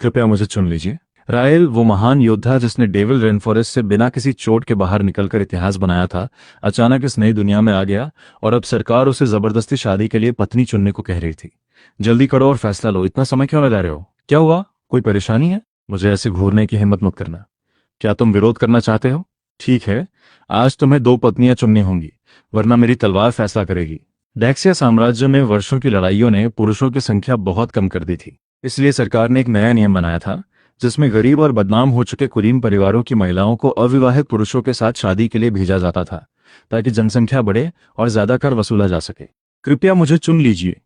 कृपया मुझे चुन लीजिए। रायल, वो महान योद्धा जिसने डेविल रेनफॉरेस्ट से बिना किसी चोट के बाहर निकलकर इतिहास बनाया था, अचानक इस नई दुनिया में आ गया और अब सरकार उसे जबरदस्ती शादी के लिए पत्नी चुनने को कह रही थी। जल्दी करो और फैसला लो, इतना समय क्यों लगा रहे हो? क्या हुआ, कोई परेशानी है? मुझे ऐसे घूरने की हिम्मत मत करना। क्या तुम विरोध करना चाहते हो? ठीक है, आज तुम्हें दो पत्नियां चुननी होंगी, वरना मेरी तलवार फैसला करेगी। डैक्सिया साम्राज्य में वर्षों की लड़ाइयों ने पुरुषों की संख्या बहुत कम कर दी थी, इसलिए सरकार ने एक नया नियम बनाया था जिसमें गरीब और बदनाम हो चुके कुलीन परिवारों की महिलाओं को अविवाहित पुरुषों के साथ शादी के लिए भेजा जाता था, ताकि जनसंख्या बढ़े और ज्यादा कर वसूला जा सके। कृपया मुझे चुन लीजिए।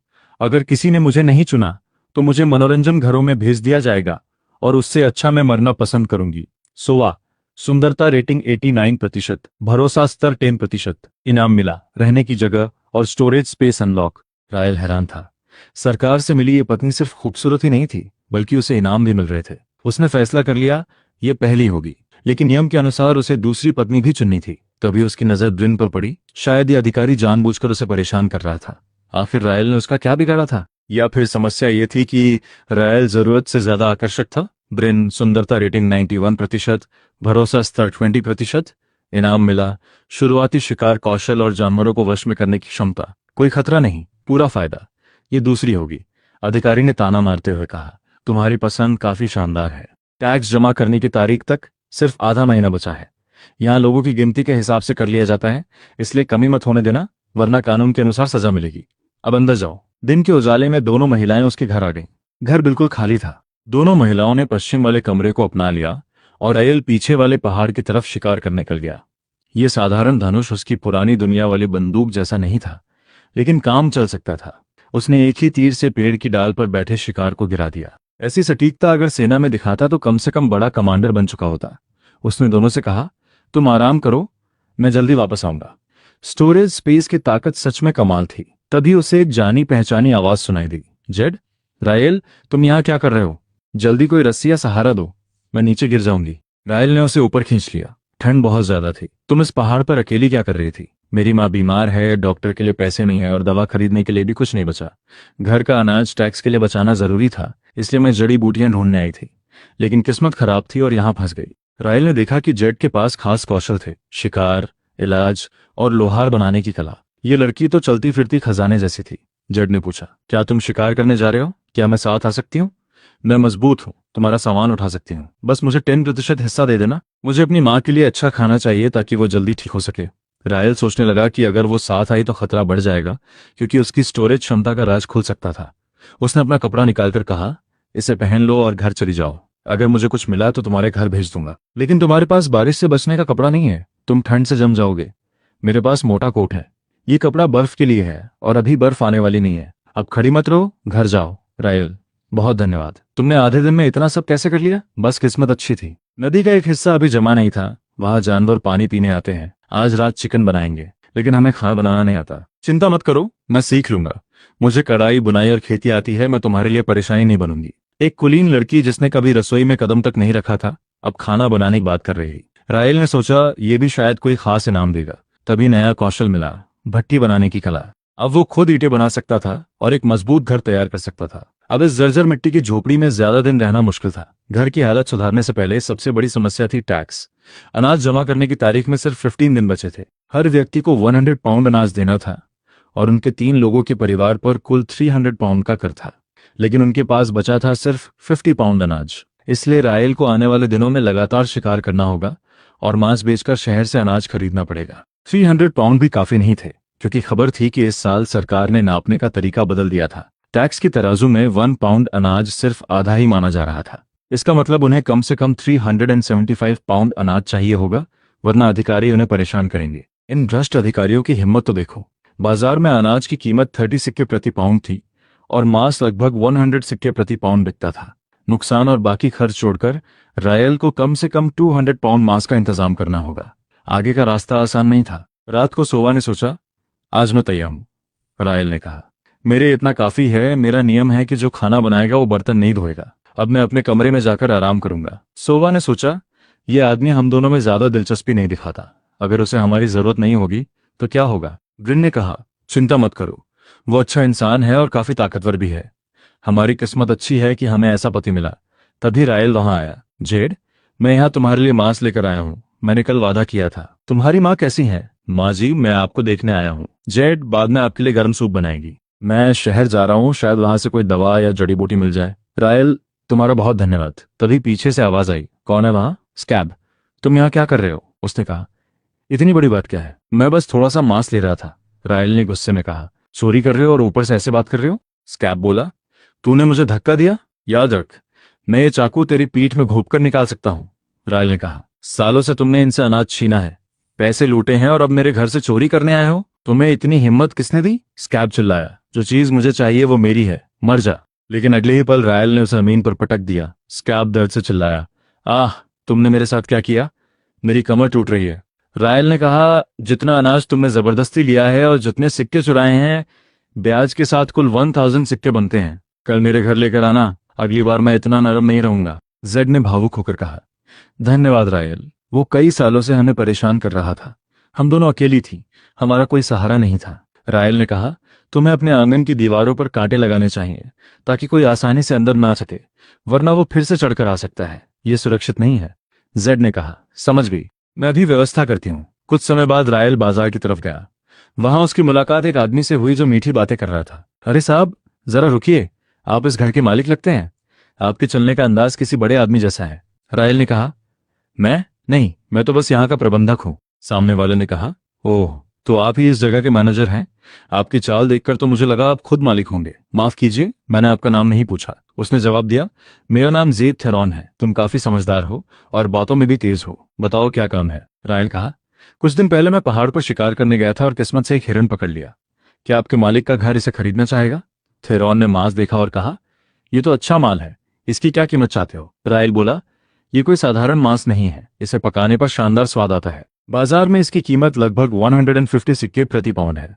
अगर किसी ने मुझे नहीं चुना तो मुझे मनोरंजन घरों में भेज दिया जाएगा और उससे अच्छा मैं मरना पसंद करूंगी। सोवा, सुंदरता रेटिंग 89%, भरोसा स्तर 10%, इनाम मिला, रहने की जगह और स्टोरेज स्पेस अनलॉक। रायल हैरान था। सरकार से मिली ये पत्नी सिर्फ खूबसूरत ही नहीं थी, बल्कि उसे इनाम भी मिल रहे थे। उसने फैसला कर लिया, ये पहली होगी, लेकिन नियम के अनुसार उसे दूसरी पत्नी भी चुननी थी। तभी उसकी नजर ब्रिन पर पड़ी। शायद ये अधिकारी जानबूझकर उसे परेशान कर रहा था। आखिर रायल ने उसका क्या बिगाड़ा था? या फिर समस्या ये थी कि रायल जरूरत से ज्यादा आकर्षक था? ब्रिन, सुंदरता रेटिंग 91%, भरोसा स्तर 20%, इनाम मिला, शुरुआती शिकार कौशल और जानवरों को वश में करने की क्षमता। कोई खतरा नहीं, पूरा फायदा। ये दूसरी होगी, अधिकारी ने ताना मारते हुए कहा। तुम्हारी पसंद काफी शानदार है। टैक्स जमा करने की तारीख तक सिर्फ आधा महीना बचा है। यहाँ लोगों की गिनती के हिसाब से कर लिया जाता है, इसलिए कमी मत होने देना, वरना कानून के अनुसार सजा मिलेगी। अब अंदर जाओ। दिन के उजाले में दोनों महिलाएं उसके घर आ गईं। घर बिल्कुल खाली था। दोनों महिलाओं ने पश्चिम वाले कमरे को अपना लिया और रायल पीछे वाले पहाड़ की तरफ शिकार करने निकल गया। ये साधारण धनुष उसकी पुरानी दुनिया वाली बंदूक जैसा नहीं था, लेकिन काम चल सकता था। उसने एक ही तीर से पेड़ की डाल पर बैठे शिकार को गिरा दिया। ऐसी सटीकता अगर सेना में दिखाता तो कम से कम बड़ा कमांडर बन चुका होता। उसने दोनों से कहा, तुम आराम करो, मैं जल्दी वापस आऊंगा। स्टोरेज स्पेस की ताकत सच में कमाल थी। तभी उसे एक जानी पहचानी आवाज सुनाई दी। जेड, रायल, तुम यहाँ क्या कर रहे हो? जल्दी कोई रस्सी या सहारा दो, मैं नीचे गिर जाऊंगी। रायल ने उसे ऊपर खींच लिया। ठंड बहुत ज्यादा थी। तुम इस पहाड़ पर अकेली क्या कर रही थी? मेरी माँ बीमार है, डॉक्टर के लिए पैसे नहीं है और दवा खरीदने के लिए भी कुछ नहीं बचा। घर का अनाज टैक्स के लिए बचाना जरूरी था, इसलिए मैं जड़ी बूटियां ढूंढने आई थी, लेकिन किस्मत खराब थी और यहाँ फंस गई। रायल ने देखा कि जेड के पास खास कौशल थे, शिकार, इलाज और लोहार बनाने की कला। ये लड़की तो चलती फिरती खजाने जैसी थी। जेड ने पूछा, क्या तुम शिकार करने जा रहे हो? क्या मैं साथ आ सकती हूँ? मैं मजबूत हूँ, तुम्हारा सामान उठा सकती हूँ, बस मुझे 10% हिस्सा दे देना। मुझे अपनी माँ के लिए अच्छा खाना चाहिए ताकि वो जल्दी ठीक हो सके। रायल सोचने लगा कि अगर वो साथ आई तो खतरा बढ़ जाएगा, क्योंकि उसकी स्टोरेज क्षमता का राज खुल सकता था। उसने अपना कपड़ा निकालकर कहा, इसे पहन लो और घर चली जाओ। अगर मुझे कुछ मिला तो तुम्हारे घर भेज दूंगा। लेकिन तुम्हारे पास बारिश से बचने का कपड़ा नहीं है, तुम ठंड से जम जाओगे। मेरे पास मोटा कोट है। ये कपड़ा बर्फ के लिए है और अभी बर्फ आने वाली नहीं है। अब खड़ी मत रहो, घर जाओ। रायल, बहुत धन्यवाद। तुमने आधे दिन में इतना सब कैसे कर लिया? बस किस्मत अच्छी थी। नदी का एक हिस्सा अभी जमा नहीं था, वहां जानवर पानी पीने आते हैं। आज रात चिकन बनाएंगे, लेकिन हमें खाना बनाना नहीं आता। चिंता मत करो, मैं सीख लूंगा। मुझे कढ़ाई, बुनाई और खेती आती है, मैं तुम्हारे लिए परेशानी नहीं बनूंगी। एक कुलीन लड़की जिसने कभी रसोई में कदम तक नहीं रखा था, अब खाना बनाने की बात कर रही थी। रायल ने सोचा ये भी शायद कोई खास इनाम देगा। तभी नया कौशल मिला, भट्टी बनाने की कला। अब वो खुद ईंटें बना सकता था और एक मजबूत घर तैयार कर सकता था। अब इस जर्जर मिट्टी की झोपड़ी में ज्यादा दिन रहना मुश्किल था। घर की हालत सुधारने से पहले सबसे बड़ी समस्या थी टैक्स। अनाज जमा करने की तारीख में सिर्फ 15 दिन बचे थे। हर व्यक्ति को 100 पाउंड अनाज देना था और उनके 3 लोगों के परिवार पर कुल 300 पाउंड का कर था, लेकिन उनके पास बचा था सिर्फ 50 पाउंड अनाज। इसलिए रायल को आने वाले दिनों में लगातार शिकार करना होगा और मांस बेचकर शहर से अनाज खरीदना पड़ेगा। 300 पाउंड भी काफी नहीं थे, क्योंकि खबर थी कि इस साल सरकार ने नापने का तरीका बदल दिया था। टैक्स की तराजू में 1 पाउंड अनाज सिर्फ आधा ही माना जा रहा था। इसका मतलब उन्हें कम से कम 375 पाउंड अनाज चाहिए होगा, वरना अधिकारी उन्हें परेशान करेंगे। इन भ्रष्ट अधिकारियों की हिम्मत तो देखो। बाजार में अनाज की कीमत 30 सिक्के प्रति पाउंड थी और मांस लगभग 100 सिक्के प्रति पाउंड बिकता था। नुकसान और बाकी खर्च छोड़कर रायल को कम से कम 200 पाउंड मांस का इंतजाम करना होगा। आगे का रास्ता आसान नहीं था। रात को सोवा ने सोचा, आज मैं तैयार हूं। रायल ने कहा, मेरे इतना काफी है। मेरा नियम है कि जो खाना बनाएगा वो बर्तन नहीं धोएगा। अब मैं अपने कमरे में जाकर आराम करूंगा। सोवा ने सोचा, यह आदमी हम दोनों में ज्यादा दिलचस्पी नहीं दिखाता। अगर उसे हमारी जरूरत नहीं होगी तो क्या होगा? ब्रिन ने कहा, चिंता मत करो, वो अच्छा इंसान है और काफी ताकतवर भी है। हमारी किस्मत अच्छी है कि हमें ऐसा पति मिला। तभी रायल वहां आया। जेड, मैं यहाँ तुम्हारे लिए मांस लेकर आया हूँ। मैंने कल वादा किया था। तुम्हारी माँ कैसी है? माँ जी, मैं आपको देखने आया हूँ। जेड, बाद में आपके लिए गर्म सूप बनाएगी। मैं शहर जा रहा हूँ, शायद वहां से कोई दवा या जड़ी बूटी मिल जाए। रायल, तुम्हारा बहुत धन्यवाद। तभी पीछे से आवाज आई, कौन है वहां? स्कैब, तुम यहाँ क्या कर रहे हो? उसने कहा। इतनी बड़ी बात क्या है? मैं बस थोड़ा सा मांस ले रहा था। रायल ने गुस्से में कहा। चोरी कर रहे हो और ऊपर से ऐसे बात कर रहे हो? स्कैब बोला। तूने मुझे धक्का दिया? याद रख, मैं ये चाकू तेरी पीठ में घोंप कर निकाल सकता हूँ। रायल ने कहा। सालों से तुमने इनसे अनाज छीना है, पैसे लूटे हैं और अब मेरे घर से चोरी करने आए हो? तुम्हें इतनी हिम्मत किसने दी? स्कैब चिल्लाया। जो चीज मुझे चाहिए वो मेरी है, मर जा। लेकिन अगले ही पल रायल ने उसे जमीन पर पटक दिया। स्कैब दर्द से चिल्लाया, आह, तुमने मेरे साथ क्या किया? मेरी कमर टूट रही है। रायल ने कहा, जितना अनाज तुमने जबरदस्ती लिया है और जितने सिक्के चुराए हैं, ब्याज के साथ कुल 1000 सिक्के बनते हैं। कल मेरे घर लेकर आना, अगली बार मैं इतना नरम नहीं रहूंगा। जेड ने भावुक होकर कहा। धन्यवाद रायल, वो कई सालों से हमें परेशान कर रहा था। हम दोनों अकेली थी, हमारा कोई सहारा नहीं था। रायल ने कहा, तुम्हें अपने आंगन की दीवारों पर कांटे लगाने चाहिए ताकि कोई आसानी से अंदर ना सके, वरना वो फिर से चढ़कर आ सकता है। ये सुरक्षित नहीं है। जेड ने कहा, समझ गई, मैं अभी व्यवस्था करती हूँ। कुछ समय बाद रायल बाजार की तरफ गया। वहां उसकी मुलाकात एक आदमी से हुई जो मीठी बातें कर रहा था। अरे साहब, जरा रुकिए, आप इस घर के मालिक लगते हैं। आपके चलने का अंदाज किसी बड़े आदमी जैसा है। रायल ने कहा, मैं नहीं, मैं तो बस यहाँ का प्रबंधक हूँ। सामने वाले ने कहा, ओह, तो आप ही इस जगह के मैनेजर हैं? आपकी चाल देखकर तो मुझे लगा आप खुद मालिक होंगे। माफ कीजिए, मैंने आपका नाम नहीं पूछा। उसने जवाब दिया, मेरा नाम जेड थेरॉन है। तुम काफी समझदार हो और बातों में भी तेज हो। बताओ क्या काम है? रायल कहा, कुछ दिन पहले मैं पहाड़ पर शिकार करने गया था और किस्मत से एक हिरन पकड़ लिया। क्या आपके मालिक का घर इसे खरीदना चाहेगा? थेरॉन ने मांस देखा और कहा, ये तो अच्छा माल है, इसकी क्या कीमत चाहते हो? रायल बोला, ये कोई साधारण मांस नहीं है, इसे पकाने पर शानदार स्वाद आता है। बाजार में इसकी कीमत लगभग 150 सिक्के प्रति पाउंड है।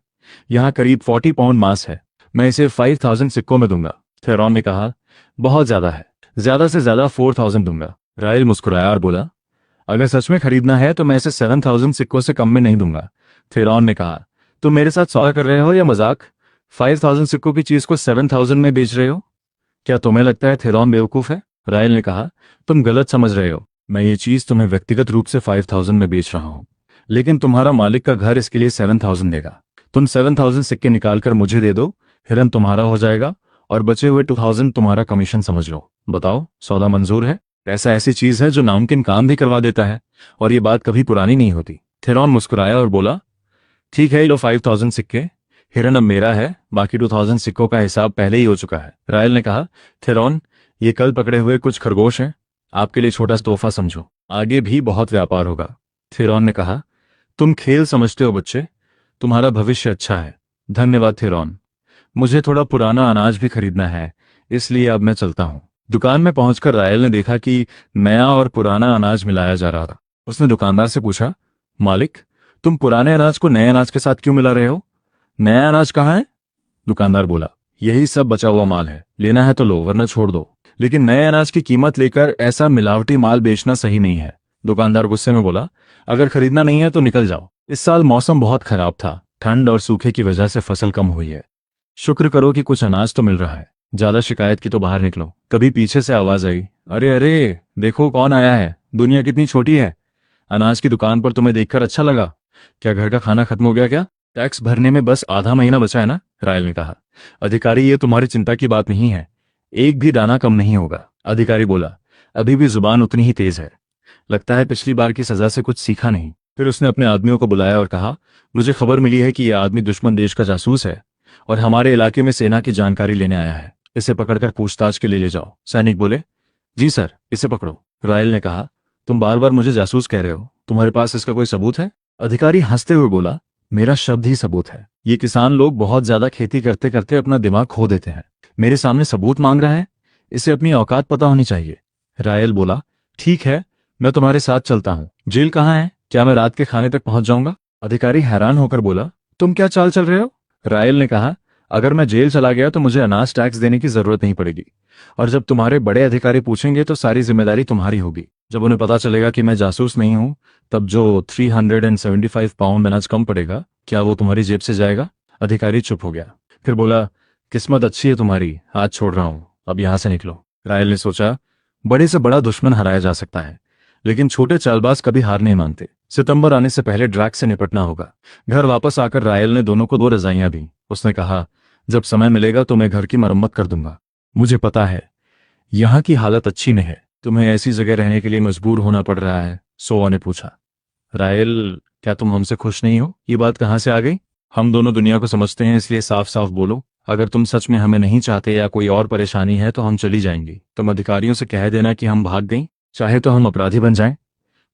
यहाँ करीब 40 पाउंड मांस है। मैं इसे 5000 सिक्कों में दूंगा। थेरॉन ने कहा, बहुत ज्यादा है, ज्यादा से ज्यादा 4000 दूंगा। रायल मुस्कुराया और बोला, अगर सच में खरीदना है तो मैं इसे 7000 सिक्कों से कम में नहीं दूंगा। थेरॉन ने कहा, तुम मेरे साथ सौदा कर रहे हो या मजाक? 5000 सिक्कों की चीज को 7000 में बेच रहे हो? क्या तुम्हें लगता है थेरॉन बेवकूफ है? रायल ने कहा, तुम गलत समझ रहे हो। मैं ये चीज तुम्हें व्यक्तिगत रूप से 5000 में बेच रहा हूँ, लेकिन तुम्हारा मालिक का घर इसके लिए 7000 देगा। तुम 7000 सिक्के निकाल कर मुझे दे दो, हिरन तुम्हारा हो जाएगा और बचे हुए 2000 तुम्हारा कमीशन समझ लो। बताओ, सौदा मंजूर है? पैसा ऐसी चीज है जो नामुमकिन काम भी करवा देता है, और ये बात कभी पुरानी नहीं होती। थेरॉन मुस्कुराया और बोला, ठीक है, लो 5000 सिक्के। हिरन अब मेरा है, बाकी 2000 सिक्कों का हिसाब पहले ही हो चुका है। रायल ने कहा, थेरॉन, ये कल पकड़े हुए कुछ खरगोश हैं, आपके लिए छोटा सा तोहफा समझो, आगे भी बहुत व्यापार होगा। थेरॉन ने कहा, तुम खेल समझते हो बच्चे, तुम्हारा भविष्य अच्छा है। धन्यवाद थेरॉन, मुझे थोड़ा पुराना अनाज भी खरीदना है, इसलिए अब मैं चलता हूँ। दुकान में पहुंचकर रायल ने देखा कि नया और पुराना अनाज मिलाया जा रहा था। उसने दुकानदार से पूछा, मालिक, तुम पुराने अनाज को नए अनाज के साथ क्यों मिला रहे हो? नया अनाज कहाँ है? दुकानदार बोला, यही सब बचा हुआ माल है, लेना है तो लो, वरना छोड़ दो। लेकिन नए अनाज की कीमत लेकर ऐसा मिलावटी माल बेचना सही नहीं है। दुकानदार गुस्से में बोला, अगर खरीदना नहीं है तो निकल जाओ। इस साल मौसम बहुत खराब था, ठंड और सूखे की वजह से फसल कम हुई है। शुक्र करो कि कुछ अनाज तो मिल रहा है, ज्यादा शिकायत की तो बाहर निकलो। कभी पीछे से आवाज आई, अरे अरे, देखो कौन आया है, दुनिया कितनी छोटी है। अनाज की दुकान पर तुम्हें देखकर अच्छा लगा। क्या घर का खाना खत्म हो गया क्या? टैक्स भरने में बस आधा महीना बचा है ना? रायल ने कहा। अधिकारी, ये तुम्हारी चिंता की बात नहीं है, एक भी दाना कम नहीं होगा। अधिकारी बोला, अभी भी जुबान उतनी ही तेज है, लगता है पिछली बार की सजा से कुछ सीखा नहीं। फिर उसने अपने आदमियों को बुलाया और कहा, मुझे खबर मिली है कि यह आदमी दुश्मन देश का जासूस है और हमारे इलाके में सेना की जानकारी लेने आया है। इसे पकड़कर पूछताछ के लिए ले जाओ। सैनिक बोले, जी सर, इसे पकड़ो। रायल ने कहा, तुम बार बार मुझे जासूस कह रहे हो, तुम्हारे पास इसका कोई सबूत है? अधिकारी हंसते हुए बोला, मेरा शब्द ही सबूत है। ये किसान लोग बहुत ज्यादा खेती करते करते अपना दिमाग खो देते हैं, मेरे सामने सबूत मांग रहा है, इसे अपनी औकात पता होनी चाहिए। रायल बोला, ठीक है, मैं तुम्हारे साथ चलता हूँ। जेल कहाँ है? क्या मैं रात के खाने तक पहुंच जाऊंगा? अधिकारी हैरान होकर बोला, तुम क्या चाल चल रहे हो? रायल ने कहा, अगर मैं जेल चला गया तो मुझे अनाज टैक्स देने की जरूरत नहीं पड़ेगी, और जब तुम्हारे बड़े अधिकारी पूछेंगे तो सारी जिम्मेदारी तुम्हारी होगी। जब उन्हें पता चलेगा कि मैं जासूस नहीं हूं, तब जो 375 पाउंड अनाज कम पड़ेगा, क्या वो तुम्हारी जेब से जाएगा? अधिकारी चुप हो गया, फिर बोला, किस्मत अच्छी है तुम्हारी, हाथ छोड़ रहा हूं, अब यहां से निकलो। रायल ने सोचा, बड़े से बड़ा दुश्मन हराया जा सकता है, लेकिन छोटे चालबाज कभी हार नहीं मानते। सितंबर आने से पहले ड्रैक्स से निपटना होगा। घर वापस आकर रायल ने दोनों को 2 रजाइयां दी। उसने कहा, जब समय मिलेगा तो मैं घर की मरम्मत कर दूंगा। मुझे पता है यहाँ की हालत अच्छी नहीं है, तुम्हें ऐसी जगह रहने के लिए मजबूर होना पड़ रहा है, सोआ ने पूछा। रायल, क्या तुम हमसे खुश नहीं हो? ये बात कहाँ से आ गई? हम दोनों दुनिया को समझते हैं, इसलिए साफ साफ बोलो। अगर तुम सच में हमें नहीं चाहते या कोई और परेशानी है तो हम चली जाएंगी। तुम अधिकारियों से कह देना कि हम भाग गई, चाहे तो हम अपराधी बन जाएं,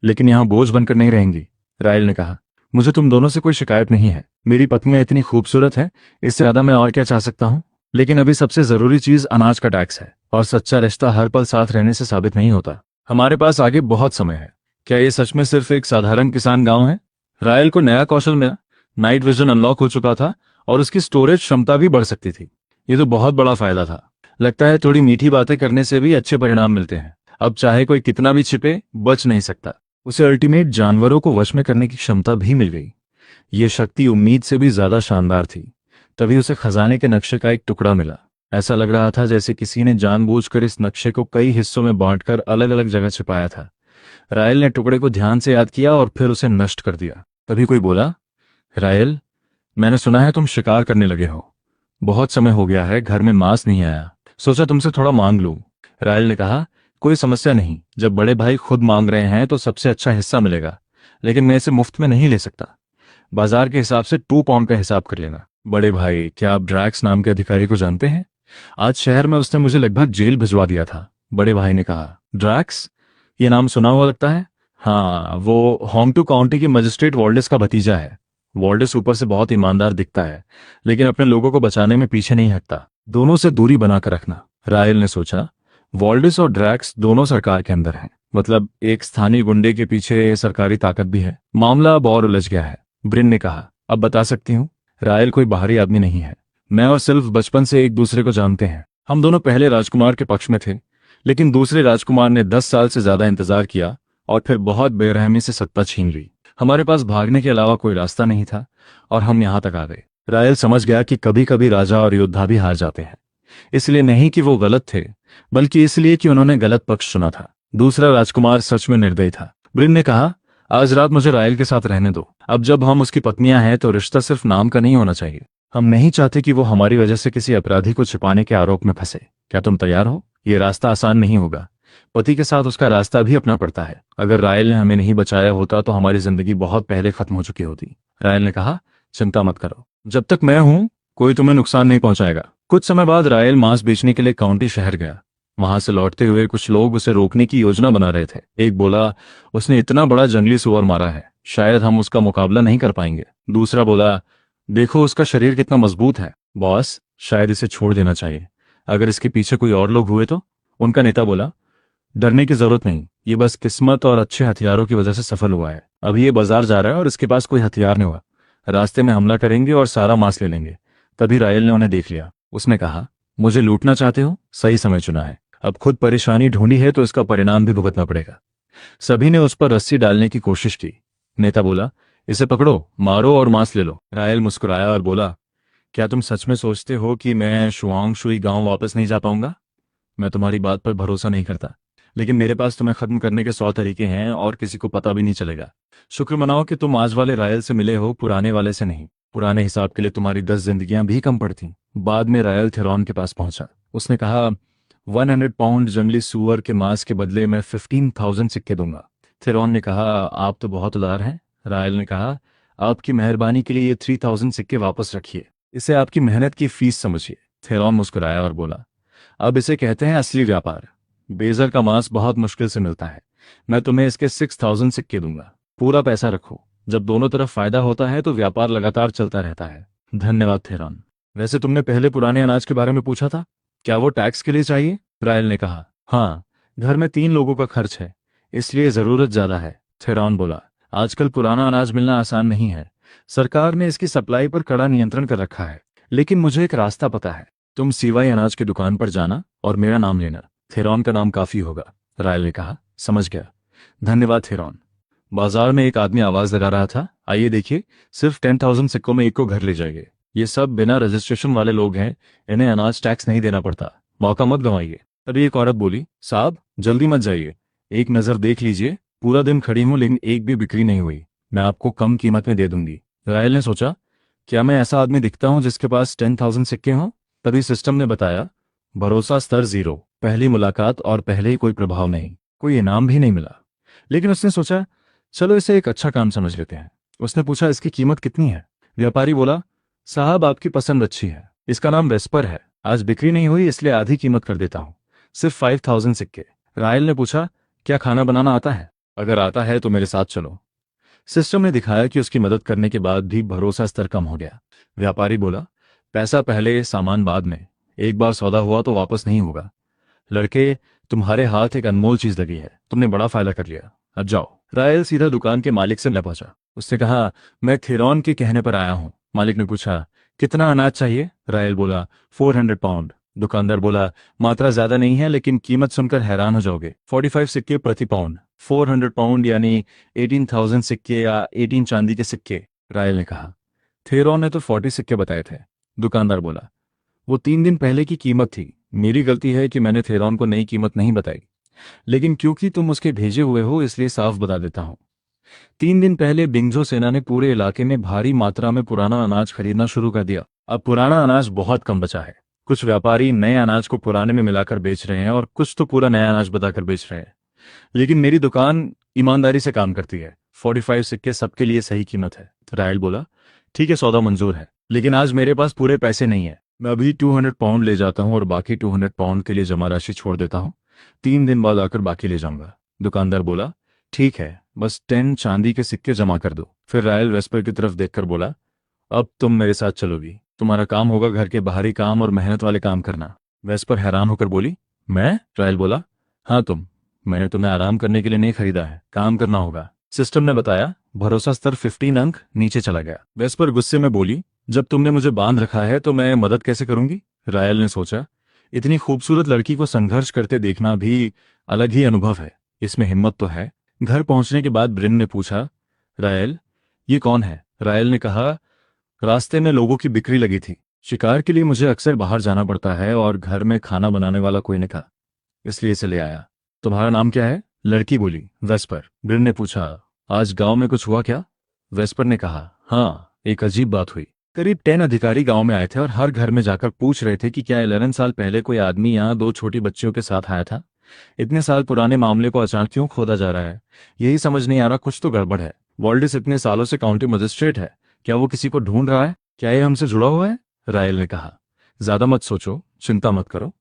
लेकिन यहाँ बोझ बनकर नहीं रहेंगी। रायल ने कहा, मुझे तुम दोनों से कोई शिकायत नहीं है। मेरी पत्नी इतनी खूबसूरत है, इससे ज्यादा मैं और क्या चाह सकता हूँ? लेकिन अभी सबसे जरूरी चीज अनाज का टैक्स है, और सच्चा रिश्ता हर पल साथ रहने से साबित नहीं होता। हमारे पास आगे बहुत समय है। क्या ये सच में सिर्फ एक साधारण किसान गांव है? रायल को नया कौशल मिला। नाइट विजन अनलॉक हो चुका था और उसकी स्टोरेज क्षमता भी बढ़ सकती थी। ये तो बहुत बड़ा फायदा था। लगता है थोड़ी मीठी बातें करने से भी अच्छे परिणाम मिलते हैं। अब चाहे कोई कितना भी छिपे, बच नहीं सकता। उसे अल्टीमेट जानवरों को वश में करने की क्षमता भी मिल गई। ये शक्ति उम्मीद से भी ज्यादा शानदार थी। तभी उसे खजाने के नक्शे का एक टुकड़ा मिला। ऐसा लग रहा था जैसे किसी ने जानबूझकर इस नक्शे को कई हिस्सों में बांटकर अलग अलग जगह छिपाया था। रायल ने टुकड़े को ध्यान से याद किया और फिर उसे नष्ट कर दिया। तभी कोई बोला, रायल, मैंने सुना है तुम शिकार करने लगे हो। बहुत समय हो गया है, घर में मांस नहीं आया, सोचा तुमसे थोड़ा मांग लूं। रायल ने कहा, कोई समस्या नहीं, जब बड़े भाई खुद मांग रहे हैं तो सबसे अच्छा हिस्सा मिलेगा, लेकिन मैं इसे मुफ्त में नहीं ले सकता। बाजार के हिसाब से 2 पाउंड का हिसाब कर लेना। बड़े भाई, क्या आप ड्रैक्स नाम के अधिकारी को जानते हैं? आज शहर में उसने मुझे लगभग जेल भिजवा दिया था। बड़े भाई ने कहा, ड्रैक्स? ये नाम सुना हुआ लगता है। हाँ, वो होंगटू काउंटी के मजिस्ट्रेट वॉल्डेस का भतीजा है। वॉल्डेस ऊपर से बहुत ईमानदार दिखता है, लेकिन अपने लोगों को बचाने में पीछे नहीं हटता। दोनों से दूरी बनाकर रखना। रायल ने सोचा, वॉल्डेस और ड्रैक्स दोनों सरकार के अंदर हैं, मतलब एक स्थानीय गुंडे के पीछे सरकारी ताकत भी है। मामला अब और उलझ गया है। ब्रिन ने कहा, अब बता सकती हूँ। रायल कोई बाहरी आदमी नहीं है। मैं और सिल्फ बचपन से एक दूसरे को जानते हैं। हम दोनों पहले राजकुमार के पक्ष में थे, लेकिन दूसरे राजकुमार ने 10 साल से ज्यादा इंतजार किया और फिर बहुत बेरहमी से सत्ता छीन ली। हमारे पास भागने के अलावा कोई रास्ता नहीं था और हम यहां तक आ गए। रायल समझ गया कि कभी कभी राजा और योद्धा भी हार जाते हैं, इसलिए नहीं कि वो गलत थे, बल्कि इसलिए कि उन्होंने गलत पक्ष चुना था। दूसरा राजकुमार सच में निर्दयी था। ब्रिन ने कहा, आज रात मुझे रायल के साथ रहने दो। अब जब हम उसकी पत्नियां हैं तो रिश्ता सिर्फ नाम का नहीं होना चाहिए। हम नहीं चाहते कि वो हमारी वजह से किसी अपराधी को छिपाने के आरोप में फंसे। क्या तुम तैयार हो? ये रास्ता आसान नहीं होगा। पति के साथ उसका रास्ता भी अपना पड़ता है। अगर रायल ने हमें नहीं बचाया होता तो हमारी जिंदगी बहुत पहले खत्म हो चुकी होती। रायल ने कहा, चिंता मत करो, जब तक मैं हूं कोई तुम्हें नुकसान नहीं पहुंचाएगा। कुछ समय बाद रायल मांस बेचने के लिए काउंटी शहर गया। वहां से लौटते हुए कुछ लोग उसे रोकने की योजना बना रहे थे। एक बोला, उसने इतना बड़ा जंगली सुअर मारा है, शायद हम उसका मुकाबला नहीं कर पाएंगे। दूसरा बोला, देखो उसका शरीर कितना मजबूत है, बॉस, शायद इसे छोड़ देना चाहिए। अगर इसके पीछे कोई और लोग हुए तो? उनका नेता बोला, डरने की जरूरत नहीं, ये बस किस्मत और अच्छे हथियारों की वजह से सफल हुआ है। अभी ये बाजार जा रहा है और इसके पास कोई हथियार नहीं हुआ। रास्ते में हमला करेंगे और सारा मांस ले लेंगे। तभी रायल ने उन्हें देख लिया। उसने कहा, मुझे लूटना चाहते हो? सही समय चुना है। अब खुद परेशानी ढूंढी है तो इसका परिणाम भी भुगतना पड़ेगा। सभी ने उस पर रस्सी डालने की कोशिश की। नेता बोला, इसे पकड़ो, मारो और मांस ले लो। रायल मुस्कुराया और बोला, क्या तुम सच में सोचते हो कि मैं शुआंग शुई गांव वापस नहीं जा पाऊंगा? मैं तुम्हारी बात पर भरोसा नहीं करता, लेकिन मेरे पास तुम्हें खत्म करने के 100 तरीके हैं और किसी को पता भी नहीं चलेगा। शुक्र मनाओ कि तुम आज वाले रायल से मिले हो, पुराने वाले से नहीं। पुराने हिसाब के लिए तुम्हारी 10 जिंदगियां भी कम पड़ती। बाद में रायल थेरॉन के पास पहुंचा। उसने कहा, 100 पाउंड जंगली सुअर के मांस के बदले मैं 15,000 सिक्के दूंगा। थेरॉन ने कहा, आप तो बहुत उदार हैं। रायल ने कहा, आपकी मेहरबानी के लिए ये 3,000 सिक्के वापस रखिए, इसे आपकी मेहनत की फीस समझिए। थेरॉन मुस्कुराया और बोला, अब इसे कहते हैं असली व्यापार। बेजर का मांस बहुत मुश्किल से मिलता है। मैं तुम्हें इसके 6,000 सिक्के दूंगा। पूरा पैसा रखो। जब दोनों तरफ फायदा होता है तो व्यापार लगातार चलता रहता है। धन्यवाद थेरॉन। वैसे तुमने पहले पुराने अनाज के बारे में पूछा था, क्या वो टैक्स के लिए चाहिए? रायल ने कहा, हाँ, घर में 3 लोगों का खर्च है, इसलिए जरूरत ज्यादा है। थेरॉन बोला, आजकल पुराना अनाज मिलना आसान नहीं है। सरकार ने इसकी सप्लाई पर कड़ा नियंत्रण कर रखा है, लेकिन मुझे एक रास्ता पता है। तुम सिवाई अनाज की दुकान पर जाना और मेरा नाम लेना। थेरॉन का नाम काफी होगा। रायल ने कहा, समझ गया। धन्यवाद थेरॉन। बाजार में एक आदमी आवाज लगा रहा था, आइए देखिए, सिर्फ 10,000 सिक्कों में एक को घर ले जाइए। ये सब बिना रजिस्ट्रेशन वाले लोग हैं, इन्हें अनाज टैक्स नहीं देना पड़ता। मौका मत गंवाइए। तभी एक औरत बोली, साहब जल्दी मत जाइए, एक नज़र देख लीजिए, पूरा दिन खड़ी हूँ लेकिन एक भी बिक्री नहीं हुई, मैं आपको कम कीमत में दे दूंगी। रायल ने सोचा, क्या मैं ऐसा आदमी दिखता हूँ जिसके पास 10,000 सिक्के हों? तभी सिस्टम ने बताया, भरोसा स्तर 0, पहली मुलाकात और पहले ही कोई प्रभाव नहीं, कोई इनाम भी नहीं मिला। लेकिन उसने सोचा, चलो इसे एक अच्छा काम समझ लेते हैं। उसने पूछा, इसकी कीमत कितनी है? व्यापारी बोला, साहब आपकी पसंद अच्छी है, इसका नाम वेस्पर है, आज बिक्री नहीं हुई इसलिए आधी कीमत कर देता हूँ, सिर्फ 5,000 सिक्के। रायल ने पूछा, क्या खाना बनाना आता है? अगर आता है तो मेरे साथ चलो। सिस्टम ने दिखाया कि उसकी मदद करने के बाद भी भरोसा स्तर कम हो गया। व्यापारी बोला, पैसा पहले सामान बाद में, एक बार सौदा हुआ तो वापस नहीं होगा। लड़के, तुम्हारे हाथ एक अनमोल चीज लगी है, तुमने बड़ा फायदा कर लिया, अब जाओ। रायल सीधा दुकान के मालिक से मिल पहुंचा। उसने कहा, मैं थेरॉन के कहने पर आया हूँ। मालिक ने पूछा, कितना अनाज चाहिए? रायल बोला, 400 पाउंड। दुकानदार बोला, मात्रा ज्यादा नहीं है लेकिन कीमत सुनकर हैरान हो जाओगे, 45 सिक्के प्रति पाउंड। 400 पाउंड यानी 18,000 सिक्के या 18 चांदी के सिक्के। रायल ने कहा, थेरॉन ने तो 40 सिक्के बताए थे। दुकानदार बोला, वो 3 दिन पहले की कीमत थी, मेरी गलती है कि मैंने थेरॉन को नई कीमत नहीं बताई, लेकिन क्योंकि तुम उसके भेजे हुए हो इसलिए साफ बता देता हूँ। 3 दिन पहले बिंगजो सेना ने पूरे इलाके में भारी मात्रा में पुराना अनाज खरीदना शुरू कर दिया। अब पुराना अनाज बहुत कम बचा है। कुछ व्यापारी नए अनाज को पुराने में मिलाकर बेच रहे हैं और कुछ तो पूरा नया अनाज बताकर बेच रहे हैं। लेकिन मेरी दुकान ईमानदारी से काम करती है, 45 सिक्के सबके लिए सही कीमत है। रायल बोला, ठीक है, सौदा मंजूर है, लेकिन आज मेरे पास पूरे पैसे नहीं है, मैं अभी 200 पाउंड ले जाता हूँ और बाकी 200 पाउंड के लिए जमा राशि छोड़ देता हूँ, 3 दिन बाद आकर बाकी ले जाऊंगा। दुकानदार बोला, ठीक है, बस 10 चांदी के सिक्के जमा कर दो। फिर रायल वेस्पर की तरफ देखकर बोला, अब तुम मेरे साथ चलोगी, तुम्हारा काम होगा घर के बाहरी काम और मेहनत वाले काम करना। वेस्पर हैरान होकर बोली, मैं? रायल बोला, हाँ तुम, मैंने तुम्हें आराम करने के लिए नहीं खरीदा है, काम करना होगा। सिस्टम ने बताया, भरोसा स्तर 15 अंक नीचे चला गया। वेस्पर गुस्से में बोली, जब तुमने मुझे बांध रखा है तो मैं मदद कैसे करूंगी? रायल ने सोचा, इतनी खूबसूरत लड़की को संघर्ष करते देखना भी अलग ही अनुभव है, इसमें हिम्मत तो है। घर पहुंचने के बाद ब्रिन ने पूछा, रायल ये कौन है? रायल ने कहा, रास्ते में लोगों की बिक्री लगी थी, शिकार के लिए मुझे अक्सर बाहर जाना पड़ता है और घर में खाना बनाने वाला कोई नहीं था, इसलिए इसे ले आया। तुम्हारा नाम क्या है? लड़की बोली, वेस्पर। ब्रिन ने पूछा, आज गांव में कुछ हुआ क्या? वेस्पर ने कहा, हाँ, एक अजीब बात हुई। करीब 10 अधिकारी गांव में आए थे और हर घर में जाकर पूछ रहे थे कि क्या 11 साल पहले कोई आदमी यहाँ 2 छोटी बच्चियों के साथ आया था। इतने साल पुराने मामले को अचानक क्यों खोदा जा रहा है, यही समझ नहीं आ रहा, कुछ तो गड़बड़ है। वॉल्डिस इतने सालों से काउंटी मजिस्ट्रेट है, क्या वो किसी को ढूंढ रहा है? क्या ये हमसे जुड़ा हुआ है? रायल ने कहा, ज्यादा मत सोचो, चिंता मत करो,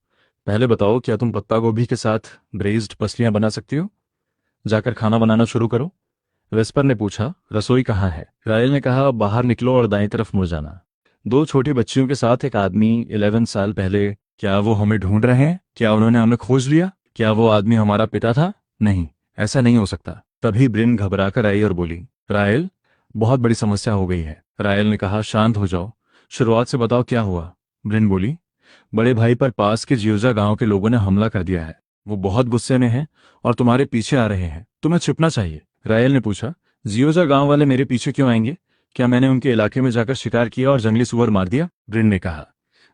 पहले बताओ, क्या तुम पत्ता गोभी के साथ ब्रेज्ड पसलियां बना सकती हो? जाकर खाना बनाना शुरू करो। वेस्पर ने पूछा, रसोई कहाँ है? रायल ने कहा, बाहर निकलो और दाईं तरफ मुड़ जाना। 2 छोटी बच्चियों के साथ एक आदमी 11 साल पहले, क्या वो हमें ढूंढ रहे हैं? क्या उन्होंने हमें खोज लिया? क्या वो आदमी हमारा पिता था? नहीं, ऐसा नहीं हो सकता। तभी ब्रिन घबराकर आई और बोली, रायल, बहुत बड़ी समस्या हो गई है। रायल ने कहा, शांत हो जाओ, शुरुआत से बताओ क्या हुआ। ब्रिन बोली, बड़े भाई पर पास के जियोजा गांव के लोगों ने हमला कर दिया है, वो बहुत गुस्से में हैं और तुम्हारे पीछे आ रहे हैं, तुम्हें छिपना चाहिए। रायल ने पूछा, जियोजा गांव वाले मेरे पीछे क्यों आएंगे? क्या मैंने उनके इलाके में जाकर शिकार किया और जंगली सुअर मार दिया? ब्रिन ने कहा,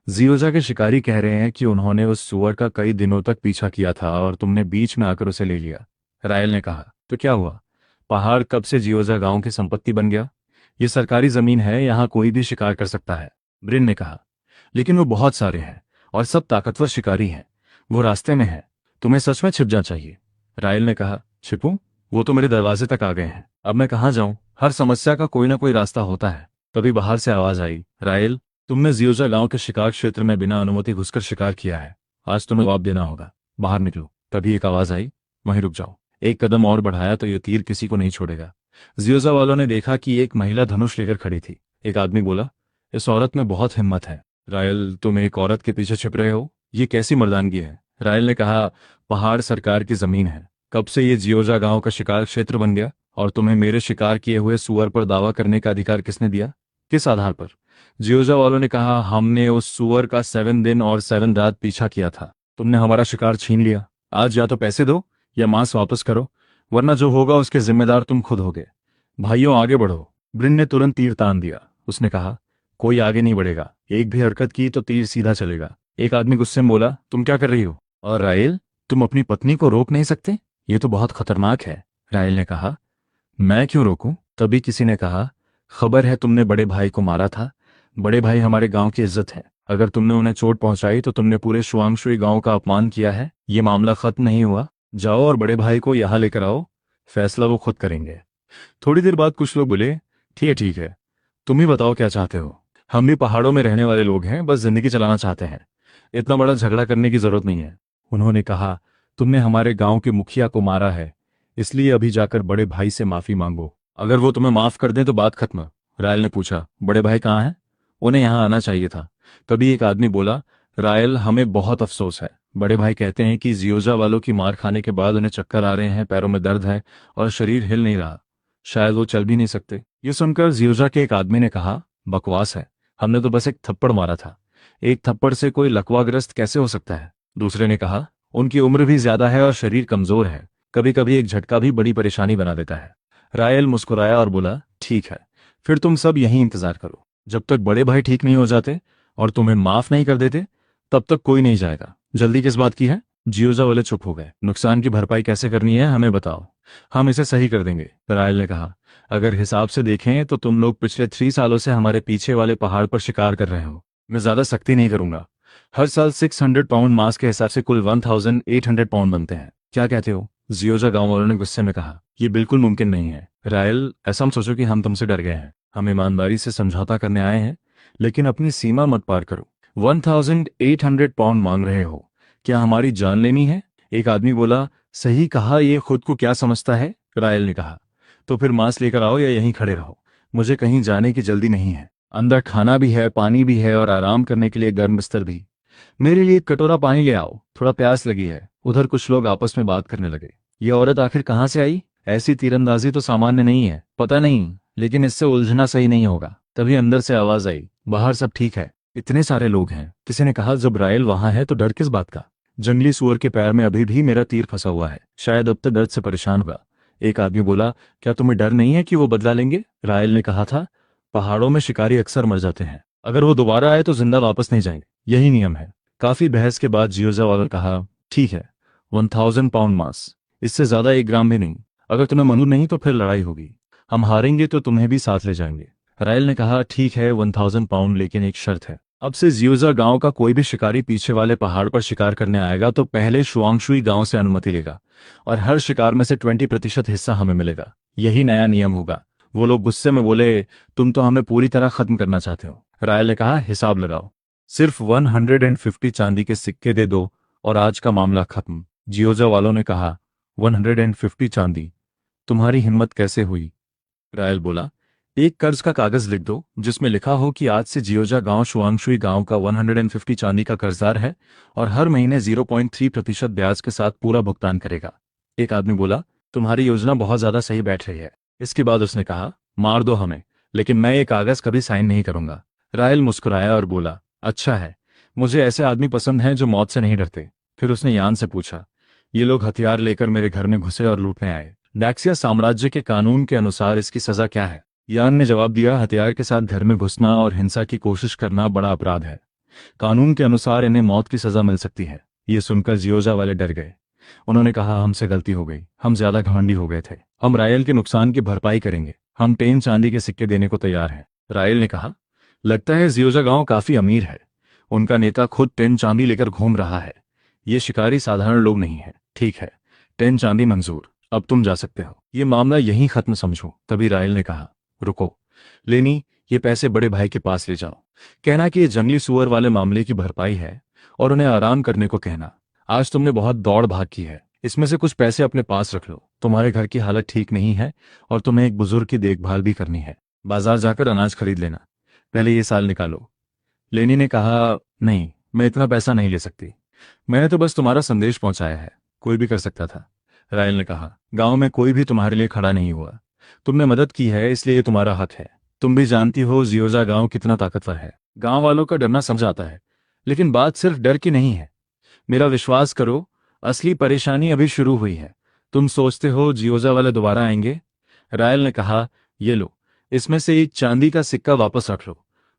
जियोजा के शिकारी कह रहे हैं कि उन्होंने उस सुअर का कई दिनों तक पीछा किया था और तुमने बीच में आकर उसे ले लिया। रायल ने कहा, तो क्या हुआ? पहाड़ कब से जियोजा गांव की संपत्ति बन गया? ये सरकारी जमीन है, यहाँ कोई भी शिकार कर सकता है। ब्रिन ने कहा, लेकिन वो बहुत सारे हैं और सब ताकतवर शिकारी हैं, वो रास्ते में है, तुम्हें सच में छिप जाना चाहिए। रायल ने कहा, छिपूं? वो तो मेरे दरवाजे तक आ गए हैं, अब मैं कहाँ जाऊं? हर समस्या का कोई ना कोई रास्ता होता है। तभी बाहर से आवाज आई, रायल, तुमने जियोजा गांव के शिकार क्षेत्र में बिना अनुमति घुसकर शिकार किया है, आज तुम्हें जवाब देना होगा, बाहर निकलो। तभी एक आवाज आई, वहीं रुक जाओ। एक कदम और बढ़ाया तो ये तीर किसी को नहीं छोड़ेगा। जियोजा वालों ने देखा कि एक महिला धनुष लेकर खड़ी थी। एक आदमी बोला, इस औरत में बहुत हिम्मत है। रायल, तुम एक औरत के पीछे छिप रहे हो, ये कैसी मर्दानगी है? रायल ने कहा, पहाड़ सरकार की जमीन है, कब से ये जियोजा गांव का शिकार क्षेत्र बन गया? और तुम्हें मेरे शिकार किए हुए सुअर पर दावा करने का अधिकार किसने दिया? किस आधार पर? जियोजा वालों ने कहा, हमने उस सुअर का 7 दिन और 7 रात पीछा किया था, तुमने हमारा शिकार छीन लिया, आज या तो पैसे दो या मांस वापस करो, वरना जो होगा उसके जिम्मेदार तुम खुद होगे। भाइयों, आगे बढ़ो। ब्रिन ने तुरंत तीर तान दिया। उसने कहा, कोई आगे नहीं बढ़ेगा, एक भी हरकत की तो तीर सीधा चलेगा। एक आदमी गुस्से में बोला, तुम क्या कर रही हो? और रायल, तुम अपनी पत्नी को रोक नहीं सकते? ये तो बहुत खतरनाक है। रायल ने कहा, मैं क्यों रोकूं? तभी किसी ने कहा, खबर है तुमने बड़े भाई को मारा था। बड़े भाई हमारे गांव की इज्जत है। अगर तुमने उन्हें चोट पहुंचाई तो तुमने पूरे शुआंगशुई गांव का अपमान किया है। ये मामला खत्म नहीं हुआ। जाओ और बड़े भाई को यहाँ लेकर आओ। फैसला वो खुद करेंगे। थोड़ी देर बाद कुछ लोग बोले, ठीक है, तुम ही बताओ क्या चाहते हो। हम भी पहाड़ों में रहने वाले लोग हैं, बस जिंदगी चलाना चाहते हैं। इतना बड़ा झगड़ा करने की जरूरत नहीं है। उन्होंने कहा, तुमने हमारे गांव के मुखिया को मारा है, इसलिए अभी जाकर बड़े भाई से माफी मांगो। अगर वो तुम्हें माफ कर दें तो बात खत्म। रायल ने पूछा, बड़े भाई कहाँ हैं? उन्हें यहाँ आना चाहिए था। तभी एक आदमी बोला, रायल, हमें बहुत अफसोस है। बड़े भाई कहते हैं कि जियोजा वालों की मार खाने के बाद उन्हें चक्कर आ रहे हैं, पैरों में दर्द है और शरीर हिल नहीं रहा। शायद वो चल भी नहीं सकते। ये सुनकर जियोजा के एक आदमी ने कहा, बकवास है, हमने तो बस एक थप्पड़ मारा था। एक थप्पड़ से कोई लकवाग्रस्त कैसे हो सकता है? दूसरे ने कहा, उनकी उम्र भी ज्यादा है और शरीर कमजोर है। कभी कभी एक झटका भी बड़ी परेशानी बना देता है। रायल मुस्कुराया और बोला, ठीक है, फिर तुम सब यहीं इंतजार करो। जब तक बड़े भाई ठीक नहीं हो जाते और तुम्हें माफ नहीं कर देते, तब तक कोई नहीं जाएगा। जल्दी किस बात की है? जियोजा वाले चुप हो गए। नुकसान की भरपाई कैसे करनी है हमें बताओ, हम इसे सही कर देंगे। रायल ने कहा, अगर हिसाब से देखें तो तुम लोग पिछले 3 सालों से हमारे पीछे वाले पहाड़ पर शिकार कर रहे हो। मैं ज्यादा सख्ती नहीं करूंगा। हर साल 600 पाउंड मांस के हिसाब से कुल 1800 पाउंड बनते हैं। क्या कहते हो? जियोजा गांव वालों ने गुस्से में कहा, यह बिल्कुल मुमकिन नहीं है। रायल, ऐसा मत सोचो कि हम तुमसे डर गए हैं। हम ईमानदारी से समझौता करने आए हैं, लेकिन अपनी सीमा मत पार करो। 1800 पाउंड मांग रहे हो? क्या हमारी जान लेनी है? एक आदमी बोला, सही कहा, ये खुद को क्या समझता है? रायल ने कहा, तो फिर मांस लेकर आओ या यहीं खड़े रहो। मुझे कहीं जाने की जल्दी नहीं है। अंदर खाना भी है, पानी भी है और आराम करने के लिए गर्म बिस्तर भी। मेरे लिए एक कटोरा पानी ले आओ, थोड़ा प्यास लगी है। उधर कुछ लोग आपस में बात करने लगे। ये औरत आखिर कहाँ से आई? ऐसी तीरंदाजी तो सामान्य नहीं है। पता नहीं, लेकिन इससे उलझना सही नहीं होगा। तभी अंदर से आवाज आई, बाहर सब ठीक है? इतने सारे लोग हैं। किसी ने कहा, जब रायल वहां है तो डर किस बात का? जंगली सुअर के पैर में अभी भी मेरा तीर फंसा हुआ है, शायद अब तक दर्द से परेशान होगा। एक आदमी बोला, क्या तुम्हें डर नहीं है कि वो बदला लेंगे? रायल ने कहा था, पहाड़ों में शिकारी अक्सर मर जाते हैं। अगर वो दोबारा आए तो जिंदा वापस नहीं जाएंगे, यही नियम है। काफी बहस के बाद जियोजा वाला कहा, ठीक है, 1000 पाउंड मांस, इससे ज्यादा 1 ग्राम भी नहीं। अगर तुम्हें मंजूर नहीं तो फिर लड़ाई होगी। हम हारेंगे तो तुम्हें भी साथ ले जाएंगे। रायल ने कहा, ठीक है, 1000 पाउंड, लेकिन एक शर्त है। अब से जियोजा गांव का कोई भी शिकारी पीछे वाले पहाड़ पर शिकार करने आएगा तो पहले शुआंगशुई गांव से अनुमति लेगा और हर शिकार में से 20% हिस्सा हमें मिलेगा। यही नया नियम होगा। वो लोग गुस्से में बोले, तुम तो हमें पूरी तरह खत्म करना चाहते हो। रायल ने कहा, हिसाब लगाओ, सिर्फ 150 चांदी के सिक्के दे दो और आज का मामला खत्म। जियोजा वालों ने कहा, 150 चांदी? तुम्हारी हिम्मत कैसे हुई? रायल बोला, एक कर्ज का कागज लिख दो जिसमें लिखा हो कि आज से जियोजा गांव शुआंगशुई गांव का 150 चांदी का कर्जदार है और हर महीने 0.3% ब्याज के साथ पूरा भुगतान करेगा। एक आदमी बोला, तुम्हारी योजना बहुत ज्यादा सही बैठ रही है। इसके बाद उसने कहा, मार दो हमें, लेकिन मैं ये कागज कभी साइन नहीं करूंगा। रायल मुस्कुराया और बोला, अच्छा है, मुझे ऐसे आदमी पसंद हैं जो मौत से नहीं डरते। फिर उसने यान से पूछा, ये लोग हथियार लेकर मेरे घर में घुसे और लूटने आए। डैक्सिया साम्राज्य के कानून के अनुसार इसकी सजा क्या है? यान ने जवाब दिया, हथियार के साथ घर में घुसना और हिंसा की कोशिश करना बड़ा अपराध है। कानून के अनुसार इन्हें मौत की सजा मिल सकती है। ये सुनकर जियोजा वाले डर गए। उन्होंने कहा, हमसे गलती हो गई, हम ज्यादा घमंडी हो गए थे। हम रायल के नुकसान की भरपाई करेंगे। हम 10 चांदी के सिक्के देने को तैयार हैं। रायल ने कहा, लगता है जियोजा गांव काफी अमीर है। उनका नेता खुद 10 चांदी लेकर घूम रहा है। ये शिकारी साधारण लोग नहीं है। ठीक है, 10 चांदी मंजूर, अब तुम जा सकते हो। ये मामला यहीं खत्म समझो। तभी रायल ने कहा, रुको लेनी, ये पैसे बड़े भाई के पास ले जाओ। कहना कि ये जंगली सुअर वाले मामले की भरपाई है और उन्हें आराम करने को कहना। आज तुमने बहुत दौड़ भाग की है, इसमें से कुछ पैसे अपने पास रख लो। तुम्हारे घर की हालत ठीक नहीं है और तुम्हें एक बुजुर्ग की देखभाल भी करनी है। बाजार जाकर अनाज खरीद लेना। पहले ये साल निकालो। लेनी ने कहा, नहीं, मैं इतना पैसा नहीं ले सकती। मैंने तो बस तुम्हारा संदेश पहुंचाया है, कोई भी कर सकता था। रायल ने कहा, गांव में कोई भी तुम्हारे लिए खड़ा नहीं हुआ। तुमने मदद की है, इसलिए ये तुम्हारा हक है। तुम भी जानती हो जियोजा गांव कितना ताकतवर है। गांव वालों का डरना समझ आता है, लेकिन बात सिर्फ डर की नहीं है। मेरा विश्वास करो, असली परेशानी अभी शुरू हुई है। तुम सोचते हो जियोजा वाले दोबारा आएंगे? रायल ने कहा, ये लो, इसमें से एक चांदी का सिक्का वापस रख लो।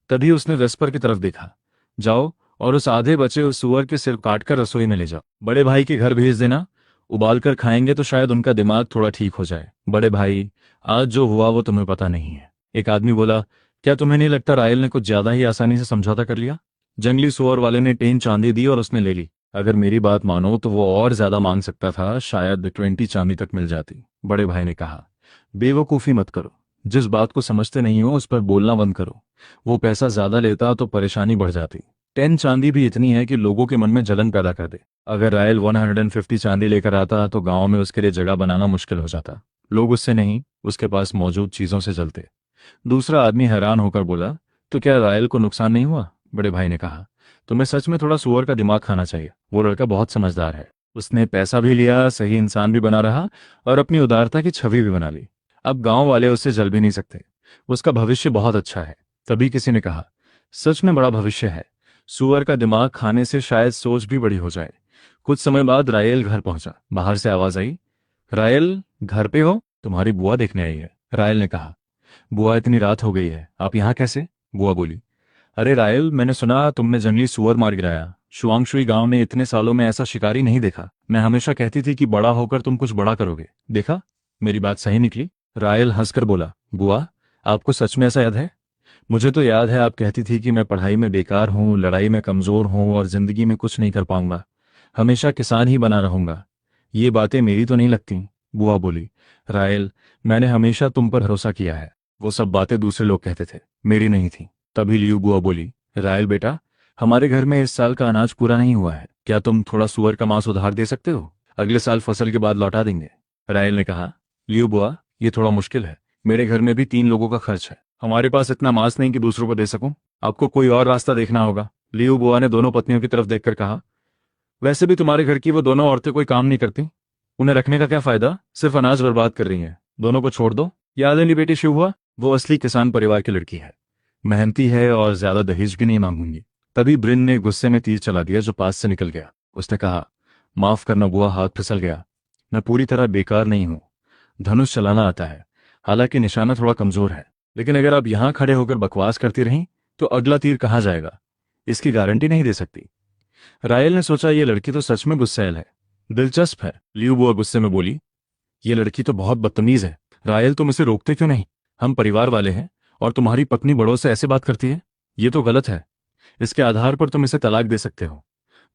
तभी उसने वेस्पर की तरफ देखा। जाओ और उस आधे बचे उस सुअर के सिर काटकर रसोई में ले जाओ। बड़े भाई के घर भेज देना, उबाल कर खाएंगे तो शायद उनका दिमाग थोड़ा ठीक हो जाए। बड़े भाई, आज जो हुआ वो तुम्हें पता नहीं है। एक आदमी बोला, क्या तुम्हें नहीं लगता रायल ने कुछ ज्यादा ही आसानी से समझौता कर लिया? जंगली सुअर वाले ने 10 चांदी दी और उसने ले ली। अगर मेरी बात मानो तो वो और ज्यादा मांग सकता था, शायद 20 चांदी तक मिल जाती। बड़े भाई ने कहा, बेवकूफ़ी मत करो, जिस बात को समझते नहीं हो उस पर बोलना बंद करो। वो पैसा ज्यादा लेता तो परेशानी बढ़ जाती। 10 चांदी भी इतनी है कि लोगों के मन में जलन पैदा कर दे। अगर रायल 150 चांदी लेकर आता तो गांव में उसके लिए जगह बनाना मुश्किल हो जाता। लोग उससे नहीं, उसके पास मौजूद चीजों से जलते। दूसरा आदमी हैरान होकर बोला, तो क्या रायल को नुकसान नहीं हुआ? बड़े भाई ने कहा, तुम्हें सच में थोड़ा सुअर का दिमाग खाना चाहिए। वो लड़का बहुत समझदार है। उसने पैसा भी लिया, सही इंसान भी बना रहा और अपनी उदारता की छवि भी बना ली। अब गांव वाले उससे जल भी नहीं सकते। उसका भविष्य बहुत अच्छा है। तभी किसी ने कहा, सच में बड़ा भविष्य है। सुअर का दिमाग खाने से शायद सोच भी बड़ी हो जाए। कुछ समय बाद रायल घर पहुंचा। बाहर से आवाज आई, रायल घर पे हो? तुम्हारी बुआ देखने आई है। रायल ने कहा, बुआ इतनी रात हो गई है, आप यहाँ कैसे? बुआ बोली, अरे रायल, मैंने सुना तुमने जंगली सुअर मार गिराया। शुआंगशुई गांव में इतने सालों में ऐसा शिकारी नहीं देखा। मैं हमेशा कहती थी कि बड़ा होकर तुम कुछ बड़ा करोगे। देखा, मेरी बात सही निकली। रायल हंसकर बोला, बुआ, आपको सच में ऐसा याद है? मुझे तो याद है आप कहती थी कि मैं पढ़ाई में बेकार हूँ, लड़ाई में कमजोर हूँ और जिंदगी में कुछ नहीं कर पाऊंगा। हमेशा किसान ही बना रहूंगा। ये बातें मेरी तो नहीं लगती। बुआ बोली, रायल, मैंने हमेशा तुम पर भरोसा किया है। वो सब बातें दूसरे लोग कहते थे, मेरी नहीं थी। तभी लियू बुआ बोली, रायल बेटा, हमारे घर में इस साल का अनाज पूरा नहीं हुआ है। क्या तुम थोड़ा सुअर का मांस उधार दे सकते हो? अगले साल फसल के बाद लौटा देंगे। रायल ने कहा, लियू बुआ, ये थोड़ा मुश्किल है। मेरे घर में भी 3 लोगों का खर्च है। हमारे पास इतना मांस नहीं कि दूसरों को दे सकूं। आपको कोई और रास्ता देखना होगा। लियू बुआ ने दोनों पत्नियों की तरफ देखकर कहा, वैसे भी तुम्हारे घर की वो दोनों औरतें कोई काम नहीं करती। उन्हें रखने का क्या फायदा, सिर्फ अनाज बर्बाद कर रही हैं। दोनों को छोड़ दो। याद है नहीं बेटी शिव, वो असली किसान परिवार की लड़की है, मेहनती है और ज्यादा दहेज भी नहीं मांगूंगी। तभी ब्रिन ने गुस्से में तीर चला दिया जो पास से निकल गया। उसने कहा, माफ करना बुआ, हाथ फिसल गया। मैं पूरी तरह बेकार नहीं हूं। धनुष चलाना आता है, हालांकि निशाना थोड़ा कमजोर है। लेकिन अगर आप यहां खड़े होकर बकवास करती रहीं तो अगला तीर कहां जाएगा, इसकी गारंटी नहीं दे सकती। रायल ने सोचा, ये लड़की तो सच में गुस्सैल है। दिलचस्प है। लियू बुआ गुस्से में बोली, ये लड़की तो बहुत बदतमीज है। रायल, तुम इसे रोकते क्यों नहीं? हम परिवार वाले हैं और तुम्हारी पत्नी बड़ों से ऐसे बात करती है, ये तो गलत है। इसके आधार पर तुम इसे तलाक दे सकते हो।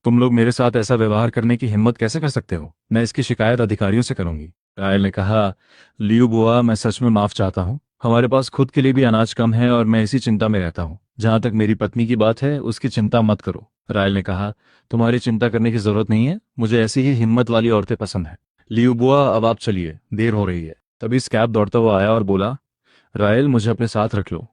तुम लोग मेरे साथ ऐसा व्यवहार करने की हिम्मत कैसे कर सकते हो? मैं इसकी शिकायत अधिकारियों से करूंगी। रायल ने कहा, लियू बुआ, मैं सच में माफ चाहता हूँ। हमारे पास खुद के लिए भी अनाज कम है और मैं इसी चिंता में रहता हूँ। जहां तक मेरी पत्नी की बात है, उसकी चिंता मत करो। रायल ने कहा, तुम्हारी चिंता करने की जरूरत नहीं है। मुझे ऐसी ही हिम्मत वाली औरतें पसंद है। लियू बुआ, अब आप चलिए, देर हो रही है। तभी स्कैब दौड़ता हुआ आया और बोला, रायल, मुझे अपने साथ रख लो।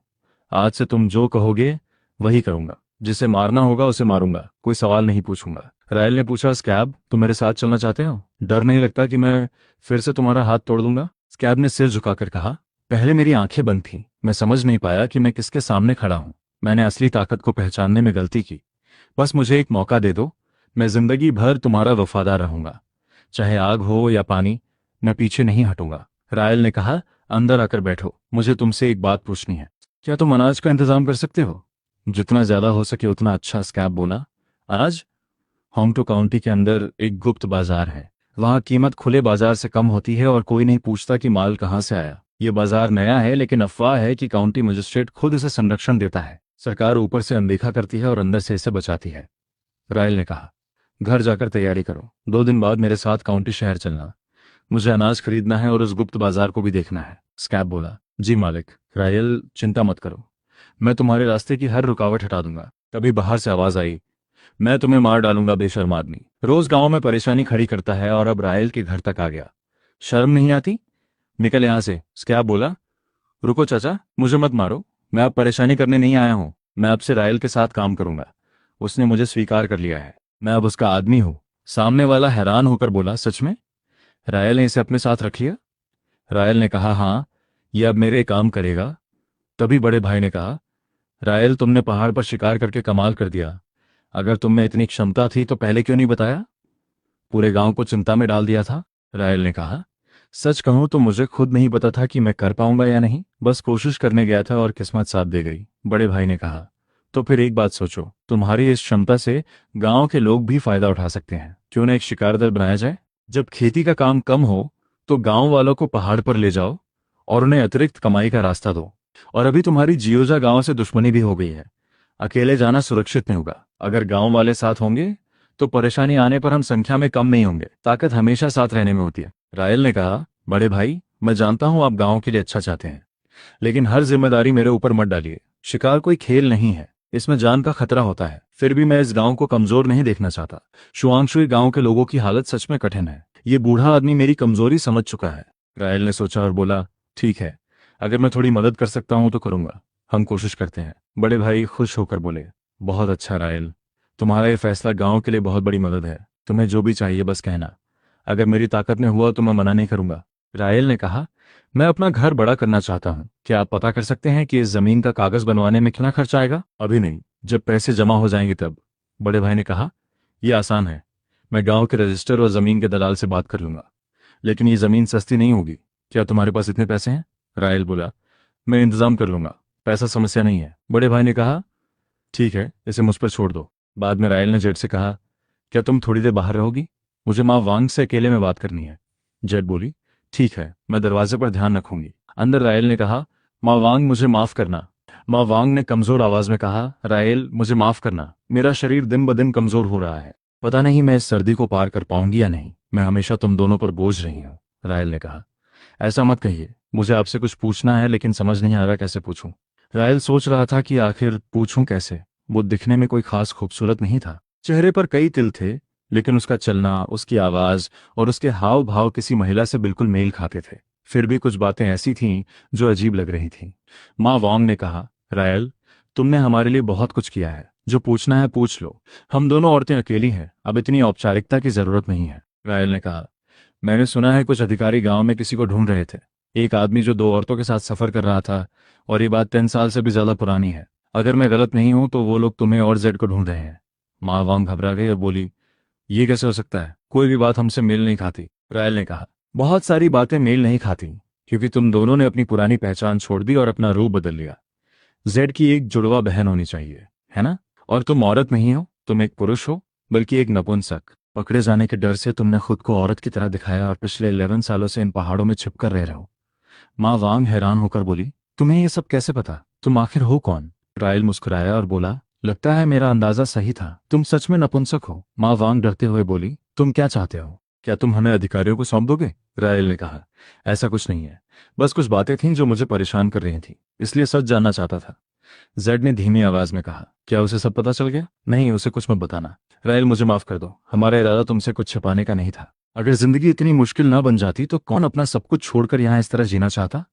आज से तुम जो कहोगे वही करूंगा। जिसे मारना होगा उसे मारूंगा, कोई सवाल नहीं पूछूंगा। रायल ने पूछा, स्कैब, तुम मेरे साथ चलना चाहते हो? डर नहीं लगता कि मैं फिर से तुम्हारा हाथ तोड़ दूंगा? स्कैब ने सिर झुकाकर कहा, पहले मेरी आंखें बंद थीं। मैं समझ नहीं पाया कि मैं किसके सामने खड़ा हूं। मैंने असली ताकत को पहचानने में गलती की। बस मुझे एक मौका दे दो। मैं जिंदगी भर तुम्हारा वफादार रहूंगा। चाहे आग हो या पानी, मैं पीछे नहीं हटूंगा। रायल ने कहा, अंदर आकर बैठो, मुझे तुमसे एक बात पूछनी है। क्या तुम अनाज का इंतजाम कर सकते हो? जितना ज्यादा हो सके उतना अच्छा, स्कैब बोला। अनाज? होंगटो काउंटी के अंदर एक गुप्त बाजार है। वहां कीमत खुले बाजार से कम होती है और कोई नहीं पूछता कि माल कहां से आया। ये बाजार नया है, लेकिन अफवाह है कि काउंटी मजिस्ट्रेट खुद इसे संरक्षण देता है। सरकार ऊपर से अनदेखा करती है और अंदर से इसे बचाती है। रायल ने कहा, घर जाकर तैयारी करो। 2 दिन बाद मेरे साथ काउंटी शहर चलना। मुझे अनाज खरीदना है और उस गुप्त बाजार को भी देखना है। स्कैब बोला, जी मालिक। रायल, चिंता मत करो, मैं तुम्हारे रास्ते की हर रुकावट हटा दूंगा। तभी बाहर से आवाज आई, मैं तुम्हें मार डालूंगा बेशर्म आदमी। रोज गांव में परेशानी खड़ी करता है और अब रायल के घर तक आ गया। शर्म नहीं आती? निकल यहां से। स्कैब बोला, रुको चाचा, मुझे मत मारो। मैं अब परेशानी करने नहीं आया हूं। मैं अब से रायल के साथ काम करूंगा। उसने मुझे स्वीकार कर लिया है। मैं अब उसका आदमी हूं। सामने वाला हैरान होकर बोला, सच में? रायल ने इसे अपने साथ रख लिया? रायल ने कहा, हाँ, यह अब मेरे काम करेगा। तभी बड़े भाई ने कहा, रायल, तुमने पहाड़ पर शिकार करके कमाल कर दिया। अगर तुम में इतनी क्षमता थी तो पहले क्यों नहीं बताया? पूरे गांव को चिंता में डाल दिया था। रायल ने कहा, सच कहूं तो मुझे खुद नहीं पता था कि मैं कर पाऊंगा या नहीं। बस कोशिश करने गया था और किस्मत साथ दे गई। बड़े भाई ने कहा, तो फिर एक बात सोचो, तुम्हारी इस क्षमता से गांव के लोग भी फायदा उठा सकते हैं। क्यों ना एक शिकार दल बनाया जाए? जब खेती का काम कम हो तो गांव वालों को पहाड़ पर ले जाओ और उन्हें अतिरिक्त कमाई का रास्ता दो। और अभी तुम्हारी जियोजा गांव से दुश्मनी भी हो गई है, अकेले जाना सुरक्षित नहीं होगा। अगर गांव वाले साथ होंगे तो परेशानी आने पर हम संख्या में कम नहीं होंगे। ताकत हमेशा साथ रहने में होती है। रायल ने कहा, बड़े भाई, मैं जानता हूं आप गांव के लिए अच्छा चाहते हैं, लेकिन हर जिम्मेदारी मेरे ऊपर मत डालिए। शिकार कोई खेल नहीं है, इसमें जान का खतरा होता है। फिर भी मैं इस गांव को कमजोर नहीं देखना चाहता। शुआंशुई गांव के लोगों की हालत सच में कठिन है। ये बूढ़ा आदमी मेरी कमजोरी समझ चुका है। रायल ने सोचा और बोला, ठीक है, अगर मैं थोड़ी मदद कर सकता हूं तो करूंगा। हम कोशिश करते हैं। बड़े भाई खुश होकर बोले, बहुत अच्छा रायल, तुम्हारा ये फैसला गांव के लिए बहुत बड़ी मदद है। तुम्हें जो भी चाहिए बस कहना। अगर मेरी ताकत में हुआ तो मैं मना नहीं करूंगा। रायल ने कहा, मैं अपना घर बड़ा करना चाहता हूँ। क्या आप पता कर सकते हैं कि इस जमीन का कागज बनवाने में कितना खर्च आएगा? अभी नहीं, जब पैसे जमा हो जाएंगे तब। बड़े भाई ने कहा, यह आसान है, मैं गांव के रजिस्टर और जमीन के दलाल से बात कर लूंगा। लेकिन ये जमीन सस्ती नहीं होगी। क्या तुम्हारे पास इतने पैसे हैं? रायल बोला, मैं इंतजाम कर लूंगा, पैसा समस्या नहीं है। बड़े भाई ने कहा, ठीक है, इसे मुझ पर छोड़ दो। बाद में रायल ने जेड से कहा, क्या तुम थोड़ी देर बाहर रहोगी? मुझे माँ वांग से अकेले में बात करनी है। जेड बोली, ठीक है, मैं दरवाजे पर ध्यान रखूंगी। अंदर रायल ने कहा, माँ वांग मुझे माफ करना। माँ वांग ने कमजोर आवाज में कहा, रायल मुझे माफ करना, मेरा शरीर दिन ब दिन कमजोर हो रहा है। पता नहीं मैं इस सर्दी को पार कर पाऊंगी या नहीं। मैं हमेशा तुम दोनों पर बोझ रही हूँ। रायल ने कहा, ऐसा मत कहिए, मुझे आपसे कुछ पूछना है लेकिन समझ नहीं आ रहा कैसे पूछूं। रायल सोच रहा था कि आखिर पूछूं कैसे। वो दिखने में कोई खास खूबसूरत नहीं था, चेहरे पर कई तिल थे, लेकिन उसका चलना, उसकी आवाज और उसके हाव भाव किसी महिला से बिल्कुल मेल खाते थे। फिर भी कुछ बातें ऐसी थीं जो अजीब लग रही थीं। माँ वांग ने कहा, रायल, तुमने हमारे लिए बहुत कुछ किया है, जो पूछना है पूछ लो। हम दोनों औरतें अकेली हैं, अब इतनी औपचारिकता की जरूरत नहीं है। रायल ने कहा, मैंने सुना है कुछ अधिकारी गांव में किसी को ढूंढ रहे थे, एक आदमी जो 2 औरतों के साथ सफर कर रहा था, और ये बात 10 साल से भी ज्यादा पुरानी है। अगर मैं गलत नहीं हूं तो वो लोग तुम्हें और जेड को ढूंढ रहे हैं। माँ वांग घबरा गई और बोली, ये कैसे हो सकता है? कोई भी बात हमसे मेल नहीं खाती। रायल ने कहा, बहुत सारी बातें मेल नहीं खाती, क्योंकि तुम दोनों ने अपनी पुरानी पहचान छोड़ दी और अपना रूप बदल लिया। जेड की एक जुड़वा बहन होनी चाहिए, है ना? और तुम औरत नहीं हो, तुम एक पुरुष हो, बल्कि एक नपुंसक। पकड़े जाने के डर से तुमने खुद को औरत की तरह दिखाया और पिछले 11 सालों से इन पहाड़ों में छिपकर रह रहे हो। माँ वांग हैरान होकर बोली, तुम्हें ये सब कैसे पता? तुम आखिर हो कौन? रायल मुस्कुराया और बोला, लगता है मेरा अंदाजा सही था, तुम सच में नपुंसक हो। माँ वांग डरते हुए बोली, तुम क्या चाहते हो? क्या तुम हमें अधिकारियों को सौंप दोगे? रायल ने कहा, ऐसा कुछ नहीं है, बस कुछ बातें थीं जो मुझे परेशान कर रही थी, इसलिए सच जानना चाहता था। जेड ने धीमी आवाज में कहा, क्या उसे सब पता चल गया? नहीं, उसे कुछ मत बताना। रायल मुझे माफ कर दो, हमारा इरादा तुमसे कुछ छिपाने का नहीं था। अगर जिंदगी इतनी मुश्किल ना बन जाती तो कौन अपना सब कुछ छोड़कर यहाँ इस तरह जीना चाहता?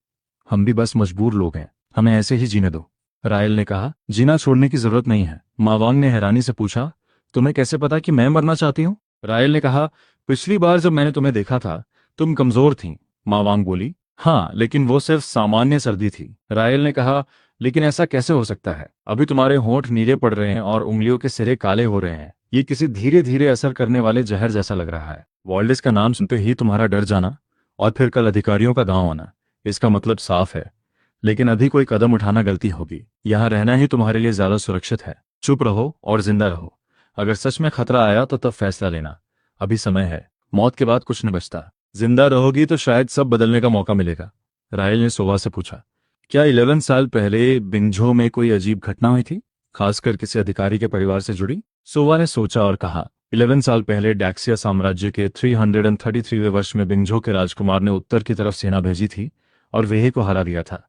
हम भी बस मजबूर लोग हैं, हमें ऐसे ही जीने दो। रायल ने कहा, जीना छोड़ने की जरूरत नहीं है। मावांग ने हैरानी से पूछा, तुम्हें कैसे पता कि मैं मरना चाहती हूँ? रायल ने कहा, पिछली बार जब मैंने तुम्हें देखा था तुम कमजोर थी। मावांग बोली, हाँ, लेकिन वो सिर्फ सामान्य सर्दी थी। रायल ने कहा, लेकिन ऐसा कैसे हो सकता है? अभी तुम्हारे होंठ नीले पड़ रहे हैं और उंगलियों के सिरे काले हो रहे हैं। ये किसी धीरे धीरे असर करने वाले जहर जैसा लग रहा है। वॉल्डिस का नाम सुनते ही तुम्हारा डर जाना और फिर कल अधिकारियों का गांव आना, इसका मतलब साफ है। लेकिन अभी कोई कदम उठाना गलती होगी। यहाँ रहना ही तुम्हारे लिए ज्यादा सुरक्षित है। चुप रहो और जिंदा रहो। अगर सच में खतरा आया तो तब फैसला लेना। अभी समय है, मौत के बाद कुछ न बचता। जिंदा रहोगी तो शायद सब बदलने का मौका मिलेगा। रायल ने सोवा से पूछा, क्या 11 साल पहले बिंगझो में कोई अजीब घटना हुई थी, खासकर किसी अधिकारी के परिवार से जुड़ी? सोवा ने सोचा और कहा, 11 साल पहले डैक्सिया साम्राज्य के 333वें वर्ष में बिंगझो के राजकुमार ने उत्तर की तरफ सेना भेजी थी और वेहे को हरा दिया था।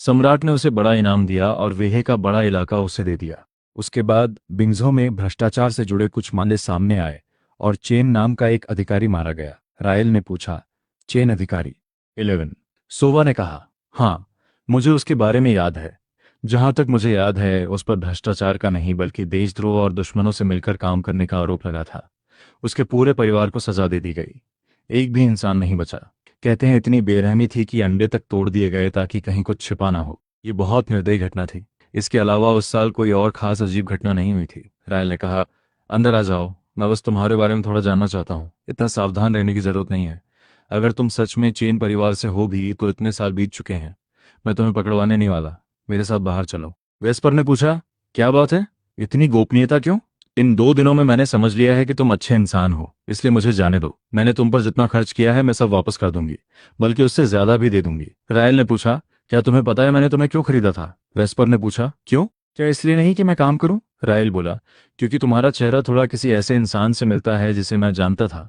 सम्राट ने उसे बड़ा इनाम दिया और वेहे का बड़ा इलाका उसे दे दिया। उसके बाद बिंगझो में भ्रष्टाचार से जुड़े कुछ मामले सामने आए और चेन नाम का एक अधिकारी मारा गया। रायल ने पूछा, चेन अधिकारी? 11। सोवा ने कहा, हाँ, मुझे उसके बारे में याद है। जहां तक मुझे याद है उस पर भ्रष्टाचार का नहीं बल्कि देशद्रोह और दुश्मनों से मिलकर काम करने का आरोप लगा था। उसके पूरे परिवार को सजा दे दी गई, एक भी इंसान नहीं बचा। कहते हैं इतनी बेरहमी थी कि अंडे तक तोड़ दिए गए ताकि कहीं कुछ छिपा ना हो। ये बहुत निर्दयी घटना थी। इसके अलावा उस साल कोई और खास अजीब घटना नहीं हुई थी। रायल ने कहा, अंदर आ जाओ, मैं बस तुम्हारे बारे में थोड़ा जानना चाहता हूँ। इतना सावधान रहने की जरूरत नहीं है। अगर तुम सच में चेन परिवार से हो भी तो इतने साल बीत चुके हैं, मैं तुम्हें पकड़वाने नहीं वाला। मेरे साथ बाहर चलो। वेस्पर ने पूछा, क्या बात है, इतनी गोपनीयता क्यों? इन 2 दिनों में मैंने समझ लिया है कि तुम अच्छे इंसान हो, इसलिए मुझे जाने दो। मैंने तुम पर जितना खर्च किया है मैं सब वापस कर दूंगी, बल्कि उससे ज्यादा भी दे दूंगी। रायल ने पूछा, क्या तुम्हें पता है मैंने तुम्हें क्यों खरीदा था? वेस्पर ने पूछा, क्यों? क्या इसलिए नहीं कि मैं काम करूं? रायल बोला, क्योंकि तुम्हारा चेहरा थोड़ा किसी ऐसे इंसान से मिलता है जिसे मैं जानता था।